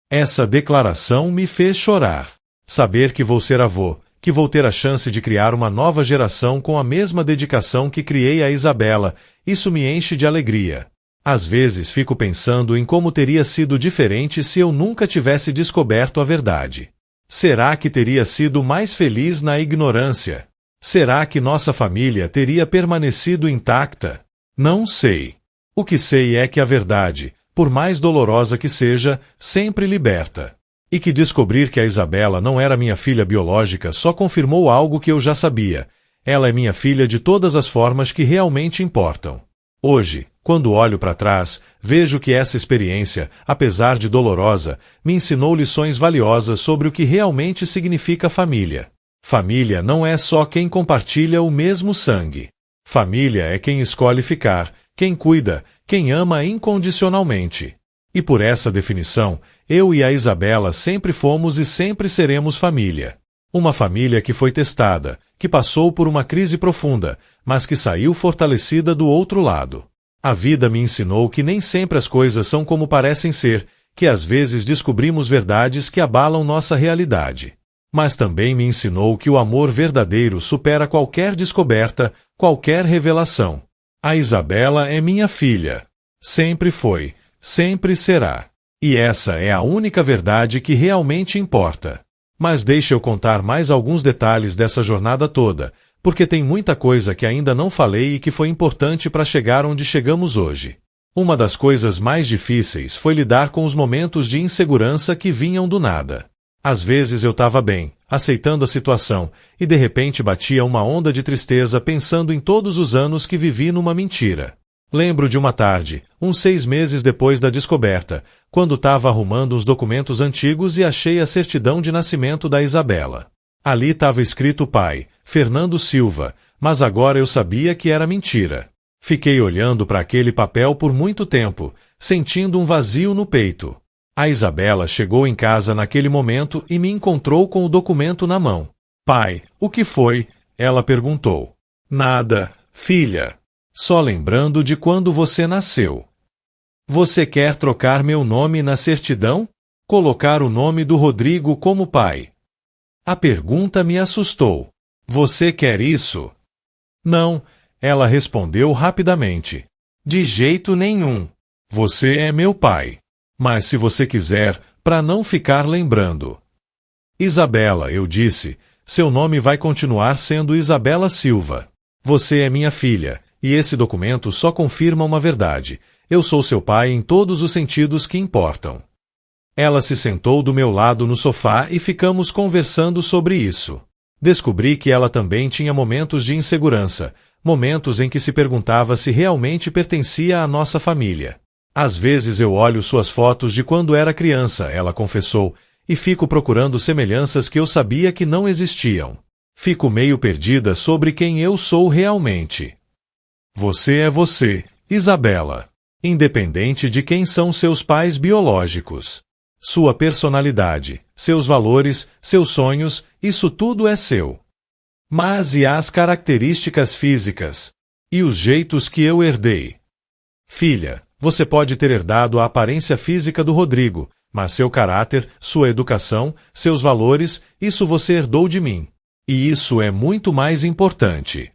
Essa declaração me fez chorar. Saber que vou ser avô, que vou ter a chance de criar uma nova geração com a mesma dedicação que criei a Isabela, isso me enche de alegria. Às vezes fico pensando em como teria sido diferente se eu nunca tivesse descoberto a verdade. Será que teria sido mais feliz na ignorância? Será que nossa família teria permanecido intacta? Não sei. O que sei é que a verdade, por mais dolorosa que seja, sempre liberta. E que descobrir que a Isabela não era minha filha biológica só confirmou algo que eu já sabia. Ela é minha filha de todas as formas que realmente importam. Hoje, quando olho para trás, vejo que essa experiência, apesar de dolorosa, me ensinou lições valiosas sobre o que realmente significa família. Família não é só quem compartilha o mesmo sangue. Família é quem escolhe ficar, quem cuida, quem ama incondicionalmente. E por essa definição, eu e a Isabela sempre fomos e sempre seremos família. Uma família que foi testada, que passou por uma crise profunda, mas que saiu fortalecida do outro lado. A vida me ensinou que nem sempre as coisas são como parecem ser, que às vezes descobrimos verdades que abalam nossa realidade. Mas também me ensinou que o amor verdadeiro supera qualquer descoberta, qualquer revelação. A Isabela é minha filha. Sempre foi, sempre será. E essa é a única verdade que realmente importa. Mas deixe eu contar mais alguns detalhes dessa jornada toda, porque tem muita coisa que ainda não falei e que foi importante para chegar onde chegamos hoje. Uma das coisas mais difíceis foi lidar com os momentos de insegurança que vinham do nada. Às vezes eu estava bem, aceitando a situação, e de repente batia uma onda de tristeza pensando em todos os anos que vivi numa mentira. Lembro de uma tarde, uns 6 meses depois da descoberta, quando estava arrumando uns documentos antigos e achei a certidão de nascimento da Isabela. Ali estava escrito pai, Fernando Silva, mas agora eu sabia que era mentira. Fiquei olhando para aquele papel por muito tempo, sentindo um vazio no peito. A Isabela chegou em casa naquele momento e me encontrou com o documento na mão. Pai, o que foi? Ela perguntou. Nada, filha. Só lembrando de quando você nasceu. Você quer trocar meu nome na certidão? Colocar o nome do Rodrigo como pai? A pergunta me assustou. Você quer isso? Não, ela respondeu rapidamente. De jeito nenhum. Você é meu pai. Mas se você quiser, para não ficar lembrando. Isabela, eu disse, seu nome vai continuar sendo Isabela Silva. Você é minha filha, e esse documento só confirma uma verdade. Eu sou seu pai em todos os sentidos que importam. Ela se sentou do meu lado no sofá e ficamos conversando sobre isso. Descobri que ela também tinha momentos de insegurança, momentos em que se perguntava se realmente pertencia à nossa família. Às vezes eu olho suas fotos de quando era criança, ela confessou, e fico procurando semelhanças que eu sabia que não existiam. Fico meio perdida sobre quem eu sou realmente. Você é você, Isabela, independente de quem são seus pais biológicos. Sua personalidade, seus valores, seus sonhos, isso tudo é seu. Mas e as características físicas? E os jeitos que eu herdei? Filha, você pode ter herdado a aparência física do Rodrigo, mas seu caráter, sua educação, seus valores, isso você herdou de mim. E isso é muito mais importante.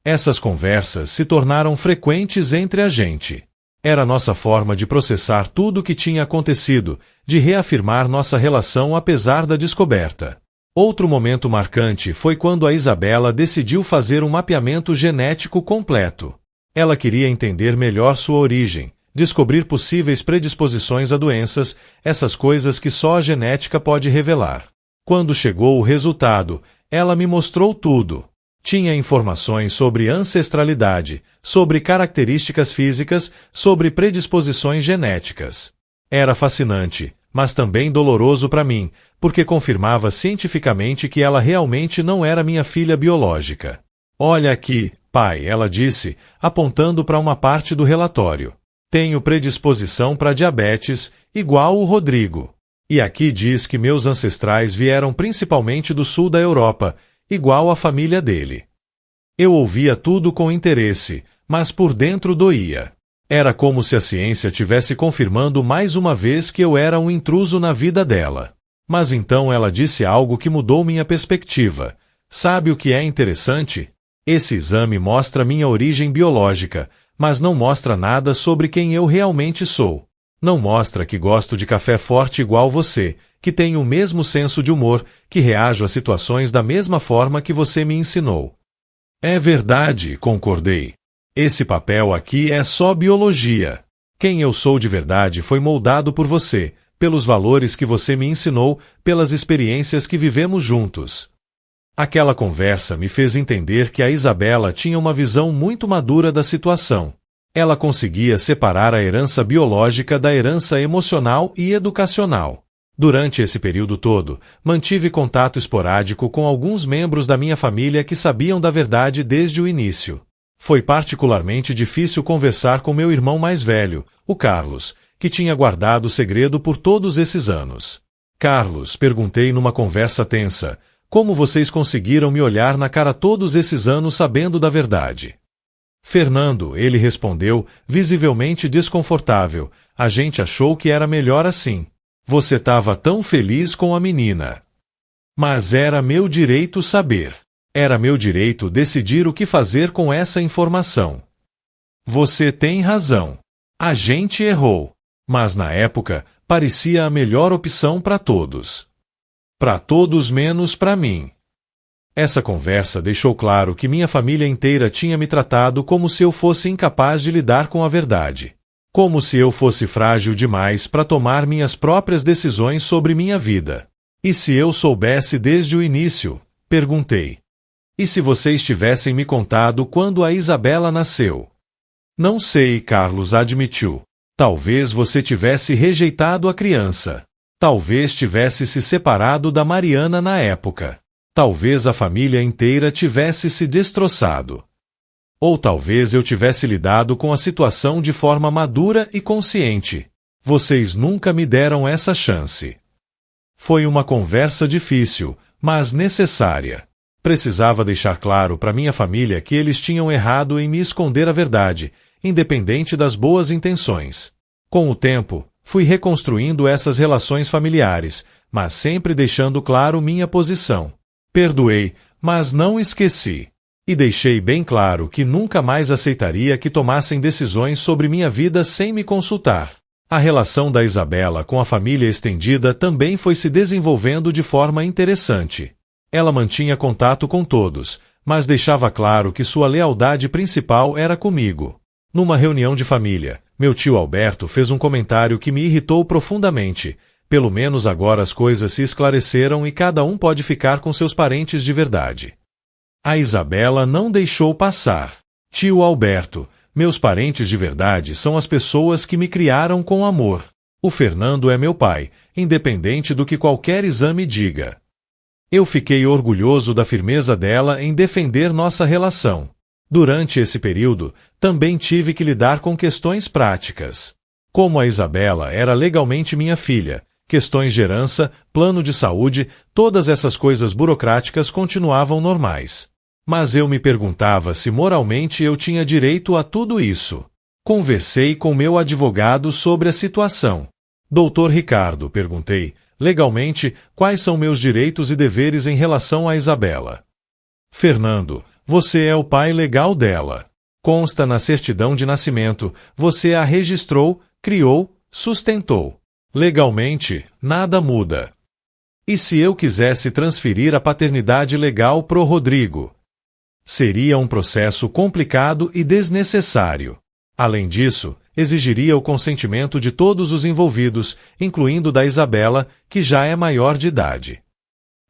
Essas conversas se tornaram frequentes entre a gente. Era nossa forma de processar tudo o que tinha acontecido, de reafirmar nossa relação apesar da descoberta. Outro momento marcante foi quando a Isabela decidiu fazer um mapeamento genético completo. Ela queria entender melhor sua origem, descobrir possíveis predisposições a doenças, essas coisas que só a genética pode revelar. Quando chegou o resultado, ela me mostrou tudo. Tinha informações sobre ancestralidade, sobre características físicas, sobre predisposições genéticas. Era fascinante, mas também doloroso para mim, porque confirmava cientificamente que ela realmente não era minha filha biológica. Olha aqui, pai, ela disse, apontando para uma parte do relatório. Tenho predisposição para diabetes, igual o Rodrigo. E aqui diz que meus ancestrais vieram principalmente do sul da Europa, igual a família dele. Eu ouvia tudo com interesse, mas por dentro doía. Era como se a ciência tivesse confirmando mais uma vez que eu era um intruso na vida dela. Mas então ela disse algo que mudou minha perspectiva. Sabe o que é interessante? Esse exame mostra minha origem biológica, mas não mostra nada sobre quem eu realmente sou. Não mostra que gosto de café forte igual você, que tenho o mesmo senso de humor, que reajo a situações da mesma forma que você me ensinou. É verdade, concordei. Esse papel aqui é só biologia. Quem eu sou de verdade foi moldado por você, pelos valores que você me ensinou, pelas experiências que vivemos juntos. Aquela conversa me fez entender que a Isabela tinha uma visão muito madura da situação. Ela conseguia separar a herança biológica da herança emocional e educacional. Durante esse período todo, mantive contato esporádico com alguns membros da minha família que sabiam da verdade desde o início. Foi particularmente difícil conversar com meu irmão mais velho, o Carlos, que tinha guardado o segredo por todos esses anos. Carlos, perguntei numa conversa tensa, como vocês conseguiram me olhar na cara todos esses anos sabendo da verdade? Fernando, ele respondeu, visivelmente desconfortável, a gente achou que era melhor assim. Você estava tão feliz com a menina. Mas era meu direito saber. Era meu direito decidir o que fazer com essa informação. Você tem razão. A gente errou. Mas na época, parecia a melhor opção para todos. Para todos menos para mim. Essa conversa deixou claro que minha família inteira tinha me tratado como se eu fosse incapaz de lidar com a verdade. Como se eu fosse frágil demais para tomar minhas próprias decisões sobre minha vida. E se eu soubesse desde o início? Perguntei. E se vocês tivessem me contado quando a Isabela nasceu? Não sei, Carlos admitiu. Talvez você tivesse rejeitado a criança. Talvez tivesse se separado da Mariana na época. Talvez a família inteira tivesse se destroçado. Ou talvez eu tivesse lidado com a situação de forma madura e consciente. Vocês nunca me deram essa chance. Foi uma conversa difícil, mas necessária. Precisava deixar claro para minha família que eles tinham errado em me esconder a verdade, independente das boas intenções. Com o tempo, fui reconstruindo essas relações familiares, mas sempre deixando claro minha posição. Perdoei, mas não esqueci. E deixei bem claro que nunca mais aceitaria que tomassem decisões sobre minha vida sem me consultar. A relação da Isabela com a família estendida também foi se desenvolvendo de forma interessante. Ela mantinha contato com todos, mas deixava claro que sua lealdade principal era comigo. Numa reunião de família, meu tio Alberto fez um comentário que me irritou profundamente. Pelo menos agora as coisas se esclareceram e cada um pode ficar com seus parentes de verdade. A Isabela não deixou passar. Tio Alberto, meus parentes de verdade são as pessoas que me criaram com amor. O Fernando é meu pai, independente do que qualquer exame diga. Eu fiquei orgulhoso da firmeza dela em defender nossa relação. Durante esse período, também tive que lidar com questões práticas. Como a Isabela era legalmente minha filha, questões de herança, plano de saúde, todas essas coisas burocráticas continuavam normais. Mas eu me perguntava se moralmente eu tinha direito a tudo isso. Conversei com meu advogado sobre a situação. Doutor Ricardo, perguntei, legalmente, quais são meus direitos e deveres em relação a Isabela? Fernando, você é o pai legal dela. Consta na certidão de nascimento, você a registrou, criou, sustentou. Legalmente, nada muda. E se eu quisesse transferir a paternidade legal pro Rodrigo? Seria um processo complicado e desnecessário. Além disso, exigiria o consentimento de todos os envolvidos, incluindo da Isabela, que já é maior de idade.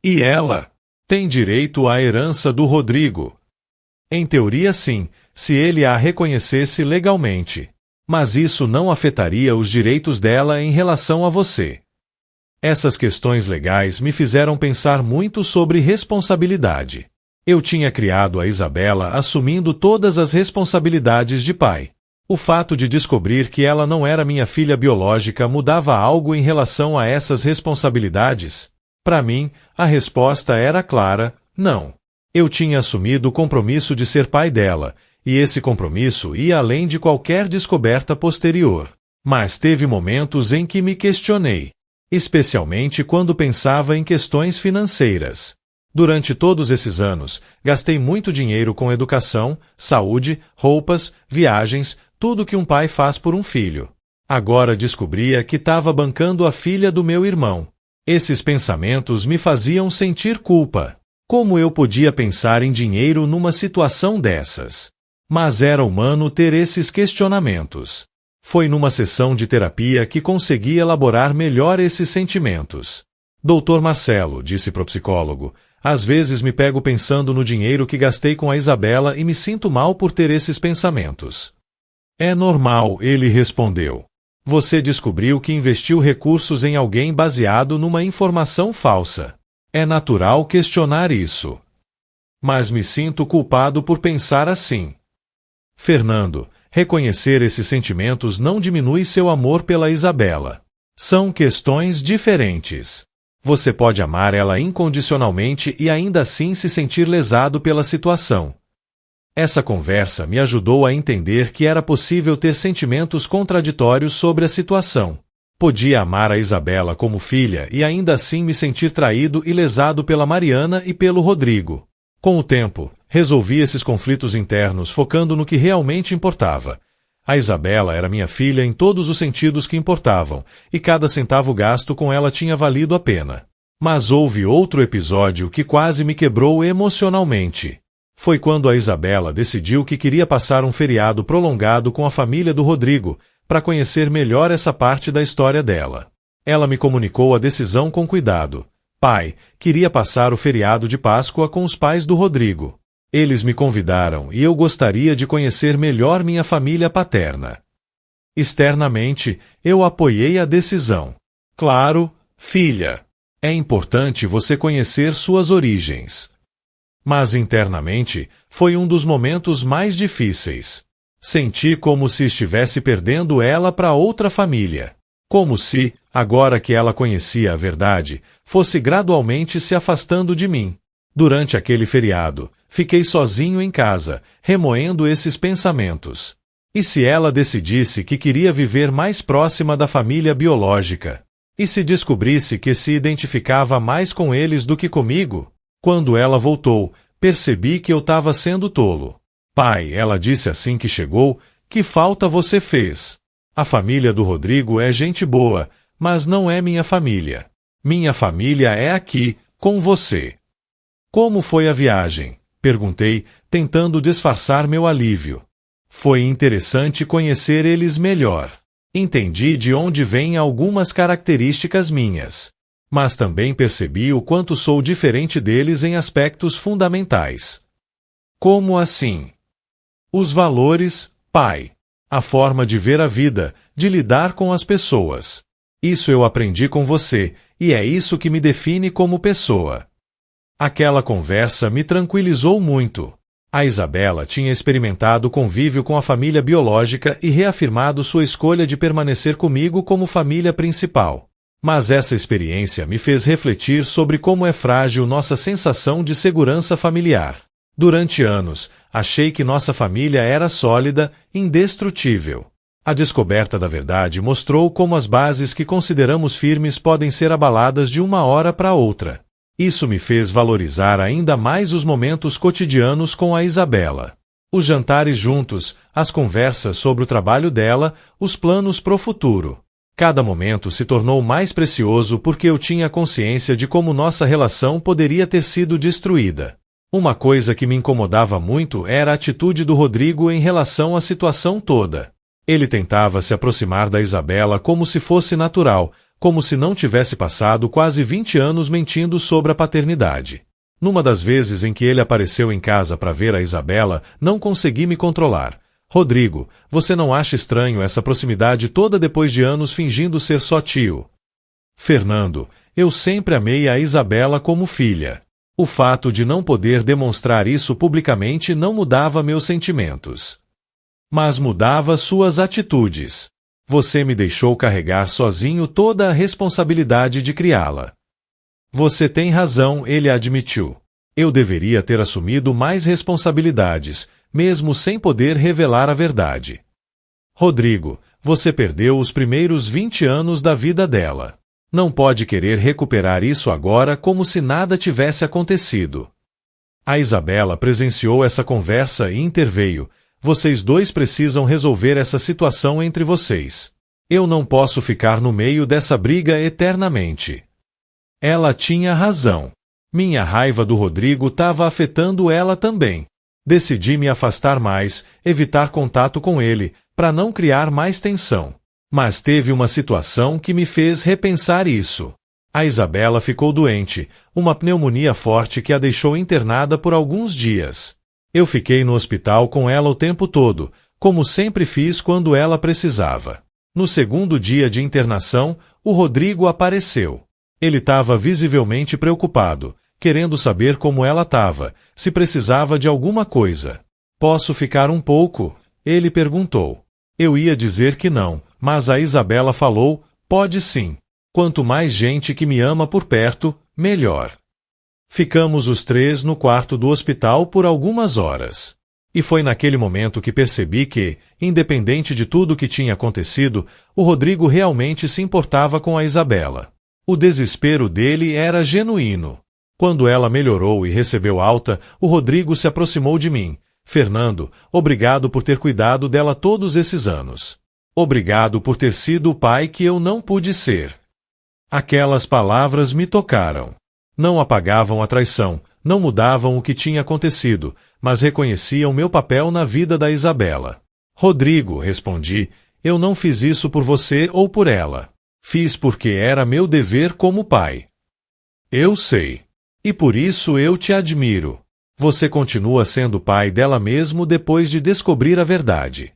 E ela tem direito à herança do Rodrigo. Em teoria, sim, se ele a reconhecesse legalmente. Mas isso não afetaria os direitos dela em relação a você. Essas questões legais me fizeram pensar muito sobre responsabilidade. Eu tinha criado a Isabela assumindo todas as responsabilidades de pai. O fato de descobrir que ela não era minha filha biológica mudava algo em relação a essas responsabilidades? Para mim, a resposta era clara, não. Eu tinha assumido o compromisso de ser pai dela, e esse compromisso ia além de qualquer descoberta posterior. Mas teve momentos em que me questionei, especialmente quando pensava em questões financeiras. Durante todos esses anos, gastei muito dinheiro com educação, saúde, roupas, viagens, tudo que um pai faz por um filho. Agora descobria que estava bancando a filha do meu irmão. Esses pensamentos me faziam sentir culpa. Como eu podia pensar em dinheiro numa situação dessas? Mas era humano ter esses questionamentos. Foi numa sessão de terapia que consegui elaborar melhor esses sentimentos. Doutor Marcelo, disse pro psicólogo, às vezes me pego pensando no dinheiro que gastei com a Isabela e me sinto mal por ter esses pensamentos. É normal, ele respondeu. Você descobriu que investiu recursos em alguém baseado numa informação falsa. É natural questionar isso. Mas me sinto culpado por pensar assim. Fernando, reconhecer esses sentimentos não diminui seu amor pela Isabela. São questões diferentes. Você pode amar ela incondicionalmente e ainda assim se sentir lesado pela situação. Essa conversa me ajudou a entender que era possível ter sentimentos contraditórios sobre a situação. Podia amar a Isabela como filha e ainda assim me sentir traído e lesado pela Mariana e pelo Rodrigo. Com o tempo, resolvi esses conflitos internos focando no que realmente importava. A Isabela era minha filha em todos os sentidos que importavam, e cada centavo gasto com ela tinha valido a pena. Mas houve outro episódio que quase me quebrou emocionalmente. Foi quando a Isabela decidiu que queria passar um feriado prolongado com a família do Rodrigo, para conhecer melhor essa parte da história dela. Ela me comunicou a decisão com cuidado. Pai, queria passar o feriado de Páscoa com os pais do Rodrigo. Eles me convidaram e eu gostaria de conhecer melhor minha família paterna. Externamente, eu apoiei a decisão. Claro, filha. É importante você conhecer suas origens. Mas internamente, foi um dos momentos mais difíceis. Senti como se estivesse perdendo ela para outra família. Como se, agora que ela conhecia a verdade, fosse gradualmente se afastando de mim. Durante aquele feriado, fiquei sozinho em casa, remoendo esses pensamentos. E se ela decidisse que queria viver mais próxima da família biológica? E se descobrisse que se identificava mais com eles do que comigo? Quando ela voltou, percebi que eu estava sendo tolo. Pai, ela disse assim que chegou, que falta você fez? A família do Rodrigo é gente boa, mas não é minha família. Minha família é aqui, com você. Como foi a viagem? Perguntei, tentando disfarçar meu alívio. Foi interessante conhecer eles melhor. Entendi de onde vêm algumas características minhas. Mas também percebi o quanto sou diferente deles em aspectos fundamentais. Como assim? Os valores, pai. A forma de ver a vida, de lidar com as pessoas. Isso eu aprendi com você, e é isso que me define como pessoa. Aquela conversa me tranquilizou muito. A Isabela tinha experimentado o convívio com a família biológica e reafirmado sua escolha de permanecer comigo como família principal. Mas essa experiência me fez refletir sobre como é frágil nossa sensação de segurança familiar. Durante anos, achei que nossa família era sólida, indestrutível. A descoberta da verdade mostrou como as bases que consideramos firmes podem ser abaladas de uma hora para outra. Isso me fez valorizar ainda mais os momentos cotidianos com a Isabela. Os jantares juntos, as conversas sobre o trabalho dela, os planos pro futuro. Cada momento se tornou mais precioso porque eu tinha consciência de como nossa relação poderia ter sido destruída. Uma coisa que me incomodava muito era a atitude do Rodrigo em relação à situação toda. Ele tentava se aproximar da Isabela como se fosse natural, como se não tivesse passado quase 20 anos mentindo sobre a paternidade. Numa das vezes em que ele apareceu em casa para ver a Isabela, não consegui me controlar. Rodrigo, você não acha estranho essa proximidade toda depois de anos fingindo ser só tio? Fernando, eu sempre amei a Isabela como filha. O fato de não poder demonstrar isso publicamente não mudava meus sentimentos. Mas mudava suas atitudes. Você me deixou carregar sozinho toda a responsabilidade de criá-la. Você tem razão, ele admitiu. Eu deveria ter assumido mais responsabilidades, mesmo sem poder revelar a verdade. Rodrigo, você perdeu os primeiros 20 anos da vida dela. Não pode querer recuperar isso agora como se nada tivesse acontecido. A Isabela presenciou essa conversa e interveio. Vocês dois precisam resolver essa situação entre vocês. Eu não posso ficar no meio dessa briga eternamente. Ela tinha razão. Minha raiva do Rodrigo estava afetando ela também. Decidi me afastar mais, evitar contato com ele, para não criar mais tensão. Mas teve uma situação que me fez repensar isso. A Isabela ficou doente, uma pneumonia forte que a deixou internada por alguns dias. Eu fiquei no hospital com ela o tempo todo, como sempre fiz quando ela precisava. No segundo dia de internação, o Rodrigo apareceu. Ele estava visivelmente preocupado, querendo saber como ela estava, se precisava de alguma coisa. Posso ficar um pouco? Ele perguntou. Eu ia dizer que não, mas a Isabela falou, pode sim. Quanto mais gente que me ama por perto, melhor. Ficamos os três no quarto do hospital por algumas horas. E foi naquele momento que percebi que, independente de tudo o que tinha acontecido, o Rodrigo realmente se importava com a Isabela. O desespero dele era genuíno. Quando ela melhorou e recebeu alta, o Rodrigo se aproximou de mim. Fernando, obrigado por ter cuidado dela todos esses anos. Obrigado por ter sido o pai que eu não pude ser. Aquelas palavras me tocaram. Não apagavam a traição, não mudavam o que tinha acontecido, mas reconheciam meu papel na vida da Isabela. Rodrigo, respondi, eu não fiz isso por você ou por ela. Fiz porque era meu dever como pai. Eu sei. E por isso eu te admiro. Você continua sendo pai dela mesmo depois de descobrir a verdade.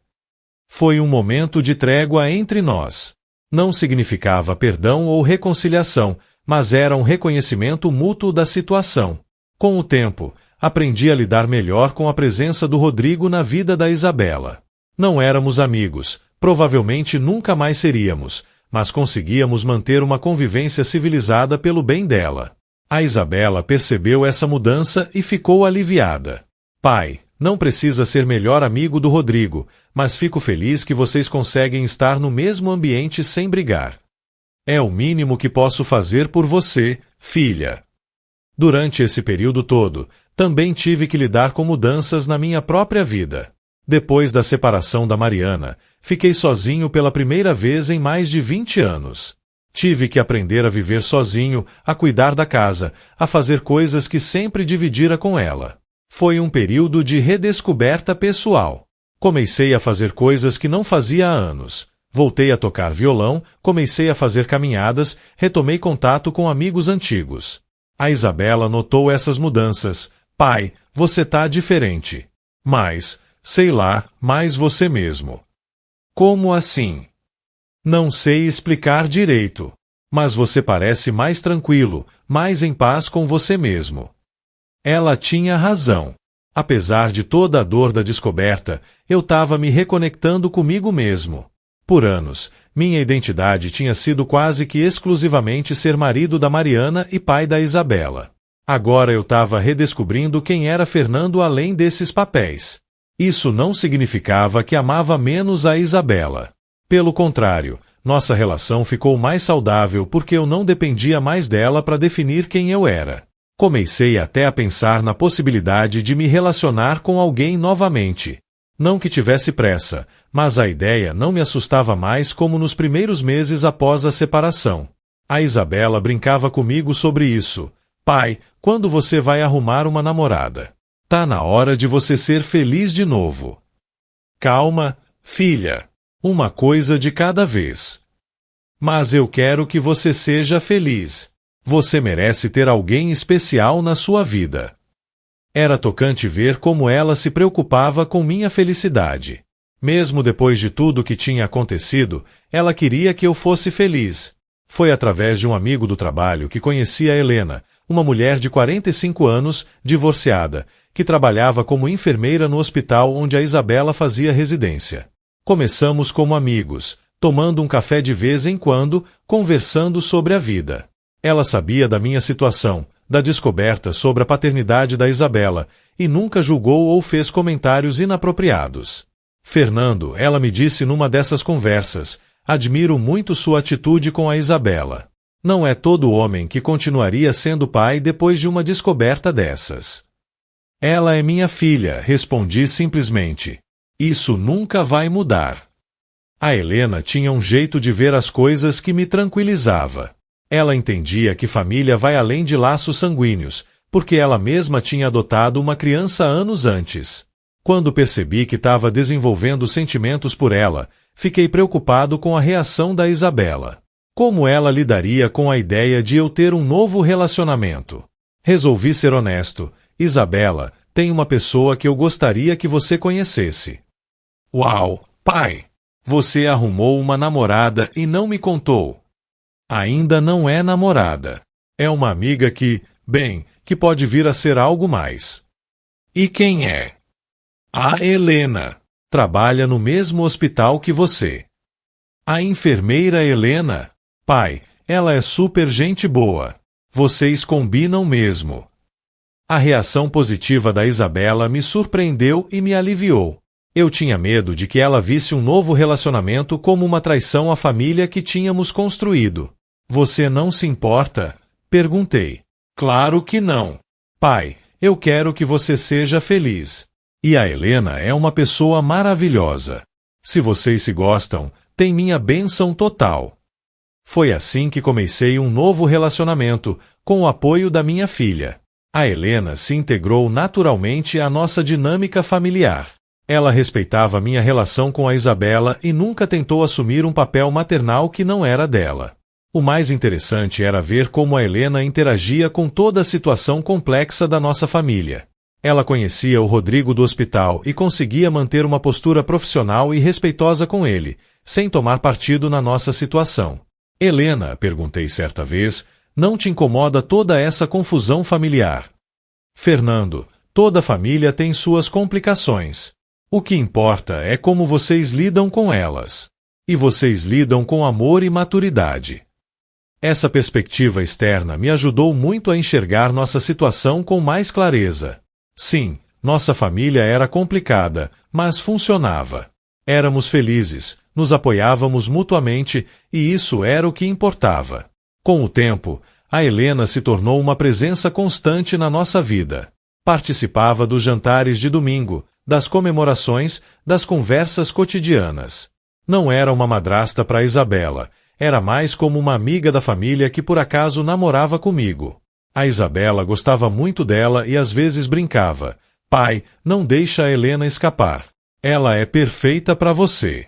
Foi um momento de trégua entre nós. Não significava perdão ou reconciliação, mas era um reconhecimento mútuo da situação. Com o tempo, aprendi a lidar melhor com a presença do Rodrigo na vida da Isabela. Não éramos amigos, provavelmente nunca mais seríamos, mas conseguíamos manter uma convivência civilizada pelo bem dela. A Isabela percebeu essa mudança e ficou aliviada. Pai, não precisa ser melhor amigo do Rodrigo, mas fico feliz que vocês conseguem estar no mesmo ambiente sem brigar. É o mínimo que posso fazer por você, filha. Durante esse período todo, também tive que lidar com mudanças na minha própria vida. Depois da separação da Mariana, fiquei sozinho pela primeira vez em mais de 20 anos. Tive que aprender a viver sozinho, a cuidar da casa, a fazer coisas que sempre dividira com ela. Foi um período de redescoberta pessoal. Comecei a fazer coisas que não fazia há anos. Voltei a tocar violão, comecei a fazer caminhadas, retomei contato com amigos antigos. A Isabela notou essas mudanças. Pai, você tá diferente. Mas, sei lá, mais você mesmo. Como assim? Não sei explicar direito. Mas você parece mais tranquilo, mais em paz com você mesmo. Ela tinha razão. Apesar de toda a dor da descoberta, eu estava me reconectando comigo mesmo. Por anos, minha identidade tinha sido quase que exclusivamente ser marido da Mariana e pai da Isabela. Agora eu estava redescobrindo quem era Fernando além desses papéis. Isso não significava que amava menos a Isabela. Pelo contrário, nossa relação ficou mais saudável porque eu não dependia mais dela para definir quem eu era. Comecei até a pensar na possibilidade de me relacionar com alguém novamente. Não que tivesse pressa, mas a ideia não me assustava mais como nos primeiros meses após a separação. A Isabela brincava comigo sobre isso. Pai, quando você vai arrumar uma namorada? Tá na hora de você ser feliz de novo. Calma, filha. Uma coisa de cada vez. Mas eu quero que você seja feliz. Você merece ter alguém especial na sua vida. Era tocante ver como ela se preocupava com minha felicidade. Mesmo depois de tudo que tinha acontecido, ela queria que eu fosse feliz. Foi através de um amigo do trabalho que conheci a Helena, uma mulher de 45 anos, divorciada, que trabalhava como enfermeira no hospital onde a Isabela fazia residência. Começamos como amigos, tomando um café de vez em quando, conversando sobre a vida. Ela sabia da minha situação, da descoberta sobre a paternidade da Isabela, e nunca julgou ou fez comentários inapropriados. Fernando, ela me disse numa dessas conversas, admiro muito sua atitude com a Isabela. Não é todo homem que continuaria sendo pai depois de uma descoberta dessas. Ela é minha filha, respondi simplesmente. Isso nunca vai mudar. A Helena tinha um jeito de ver as coisas que me tranquilizava. Ela entendia que família vai além de laços sanguíneos, porque ela mesma tinha adotado uma criança anos antes. Quando percebi que estava desenvolvendo sentimentos por ela, fiquei preocupado com a reação da Isabela. Como ela lidaria com a ideia de eu ter um novo relacionamento? Resolvi ser honesto. Isabela, tem uma pessoa que eu gostaria que você conhecesse. Uau, pai! Você arrumou uma namorada e não me contou. Ainda não é namorada. É uma amiga que pode vir a ser algo mais. E quem é? A Helena. Trabalha no mesmo hospital que você. A enfermeira Helena? Pai, ela é super gente boa. Vocês combinam mesmo. A reação positiva da Isabela me surpreendeu e me aliviou. Eu tinha medo de que ela visse um novo relacionamento como uma traição à família que tínhamos construído. Você não se importa? Perguntei. Claro que não. Pai, eu quero que você seja feliz. E a Helena é uma pessoa maravilhosa. Se vocês se gostam, tem minha bênção total. Foi assim que comecei um novo relacionamento, com o apoio da minha filha. A Helena se integrou naturalmente à nossa dinâmica familiar. Ela respeitava minha relação com a Isabela e nunca tentou assumir um papel maternal que não era dela. O mais interessante era ver como a Helena interagia com toda a situação complexa da nossa família. Ela conhecia o Rodrigo do hospital e conseguia manter uma postura profissional e respeitosa com ele, sem tomar partido na nossa situação. Helena, perguntei certa vez, não te incomoda toda essa confusão familiar? Fernando, toda família tem suas complicações. O que importa é como vocês lidam com elas. E vocês lidam com amor e maturidade. Essa perspectiva externa me ajudou muito a enxergar nossa situação com mais clareza. Sim, nossa família era complicada, mas funcionava. Éramos felizes, nos apoiávamos mutuamente e isso era o que importava. Com o tempo, a Helena se tornou uma presença constante na nossa vida. Participava dos jantares de domingo, das comemorações, das conversas cotidianas. Não era uma madrasta para Isabela, era mais como uma amiga da família que por acaso namorava comigo. A Isabela gostava muito dela e às vezes brincava. Pai, não deixa a Helena escapar. Ela é perfeita para você.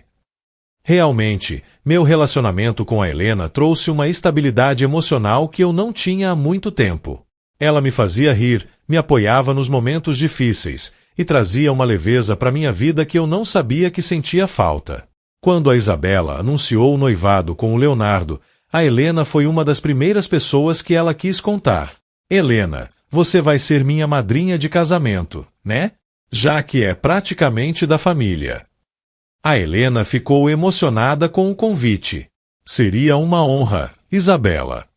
Realmente, meu relacionamento com a Helena trouxe uma estabilidade emocional que eu não tinha há muito tempo. Ela me fazia rir, me apoiava nos momentos difíceis e trazia uma leveza para minha vida que eu não sabia que sentia falta. Quando a Isabela anunciou o noivado com o Leonardo, a Helena foi uma das primeiras pessoas que ela quis contar. Helena, você vai ser minha madrinha de casamento, né? Já que é praticamente da família. A Helena ficou emocionada com o convite. Seria uma honra, Isabela.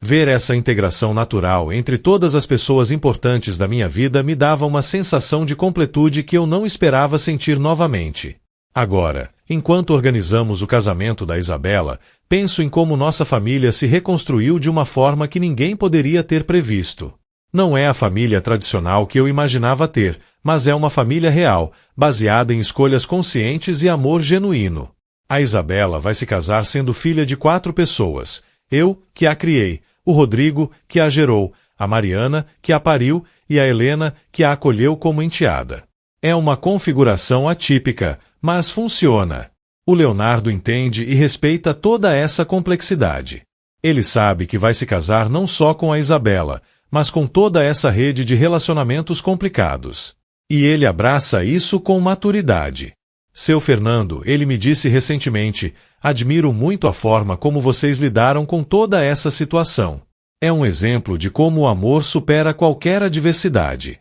Ver essa integração natural entre todas as pessoas importantes da minha vida me dava uma sensação de completude que eu não esperava sentir novamente. Agora, enquanto organizamos o casamento da Isabela, penso em como nossa família se reconstruiu de uma forma que ninguém poderia ter previsto. Não é a família tradicional que eu imaginava ter, mas é uma família real, baseada em escolhas conscientes e amor genuíno. A Isabela vai se casar sendo filha de 4 pessoas. Eu, que a criei, o Rodrigo, que a gerou, a Mariana, que a pariu, e a Helena, que a acolheu como enteada. É uma configuração atípica, mas funciona. O Leonardo entende e respeita toda essa complexidade. Ele sabe que vai se casar não só com a Isabela, mas com toda essa rede de relacionamentos complicados. E ele abraça isso com maturidade. Seu Fernando, ele me disse recentemente, admiro muito a forma como vocês lidaram com toda essa situação. É um exemplo de como o amor supera qualquer adversidade.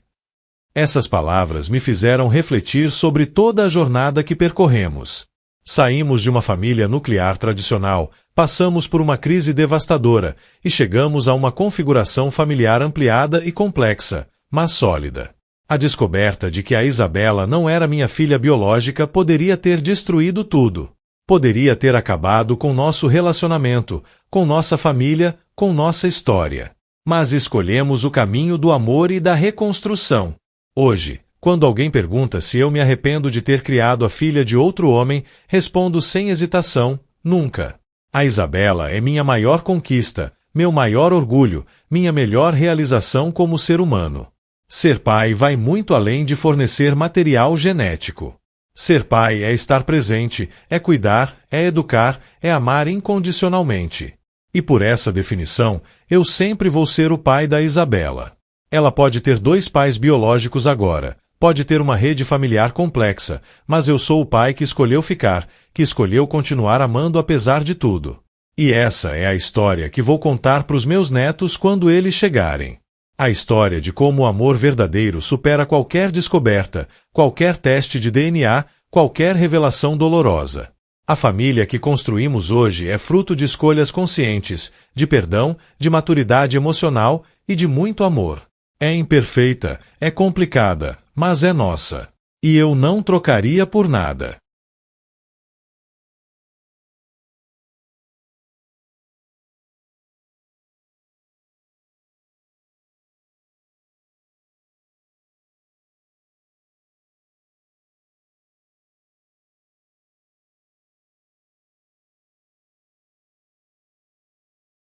Essas palavras me fizeram refletir sobre toda a jornada que percorremos. Saímos de uma família nuclear tradicional, passamos por uma crise devastadora e chegamos a uma configuração familiar ampliada e complexa, mas sólida. A descoberta de que a Isabela não era minha filha biológica poderia ter destruído tudo. Poderia ter acabado com nosso relacionamento, com nossa família, com nossa história. Mas escolhemos o caminho do amor e da reconstrução. Hoje, quando alguém pergunta se eu me arrependo de ter criado a filha de outro homem, respondo sem hesitação, nunca. A Isabela é minha maior conquista, meu maior orgulho, minha melhor realização como ser humano. Ser pai vai muito além de fornecer material genético. Ser pai é estar presente, é cuidar, é educar, é amar incondicionalmente. E por essa definição, eu sempre vou ser o pai da Isabela. Ela pode ter 2 pais biológicos agora, pode ter uma rede familiar complexa, mas eu sou o pai que escolheu ficar, que escolheu continuar amando apesar de tudo. E essa é a história que vou contar para os meus netos quando eles chegarem. A história de como o amor verdadeiro supera qualquer descoberta, qualquer teste de DNA, qualquer revelação dolorosa. A família que construímos hoje é fruto de escolhas conscientes, de perdão, de maturidade emocional e de muito amor. É imperfeita, é complicada, mas é nossa. E eu não trocaria por nada.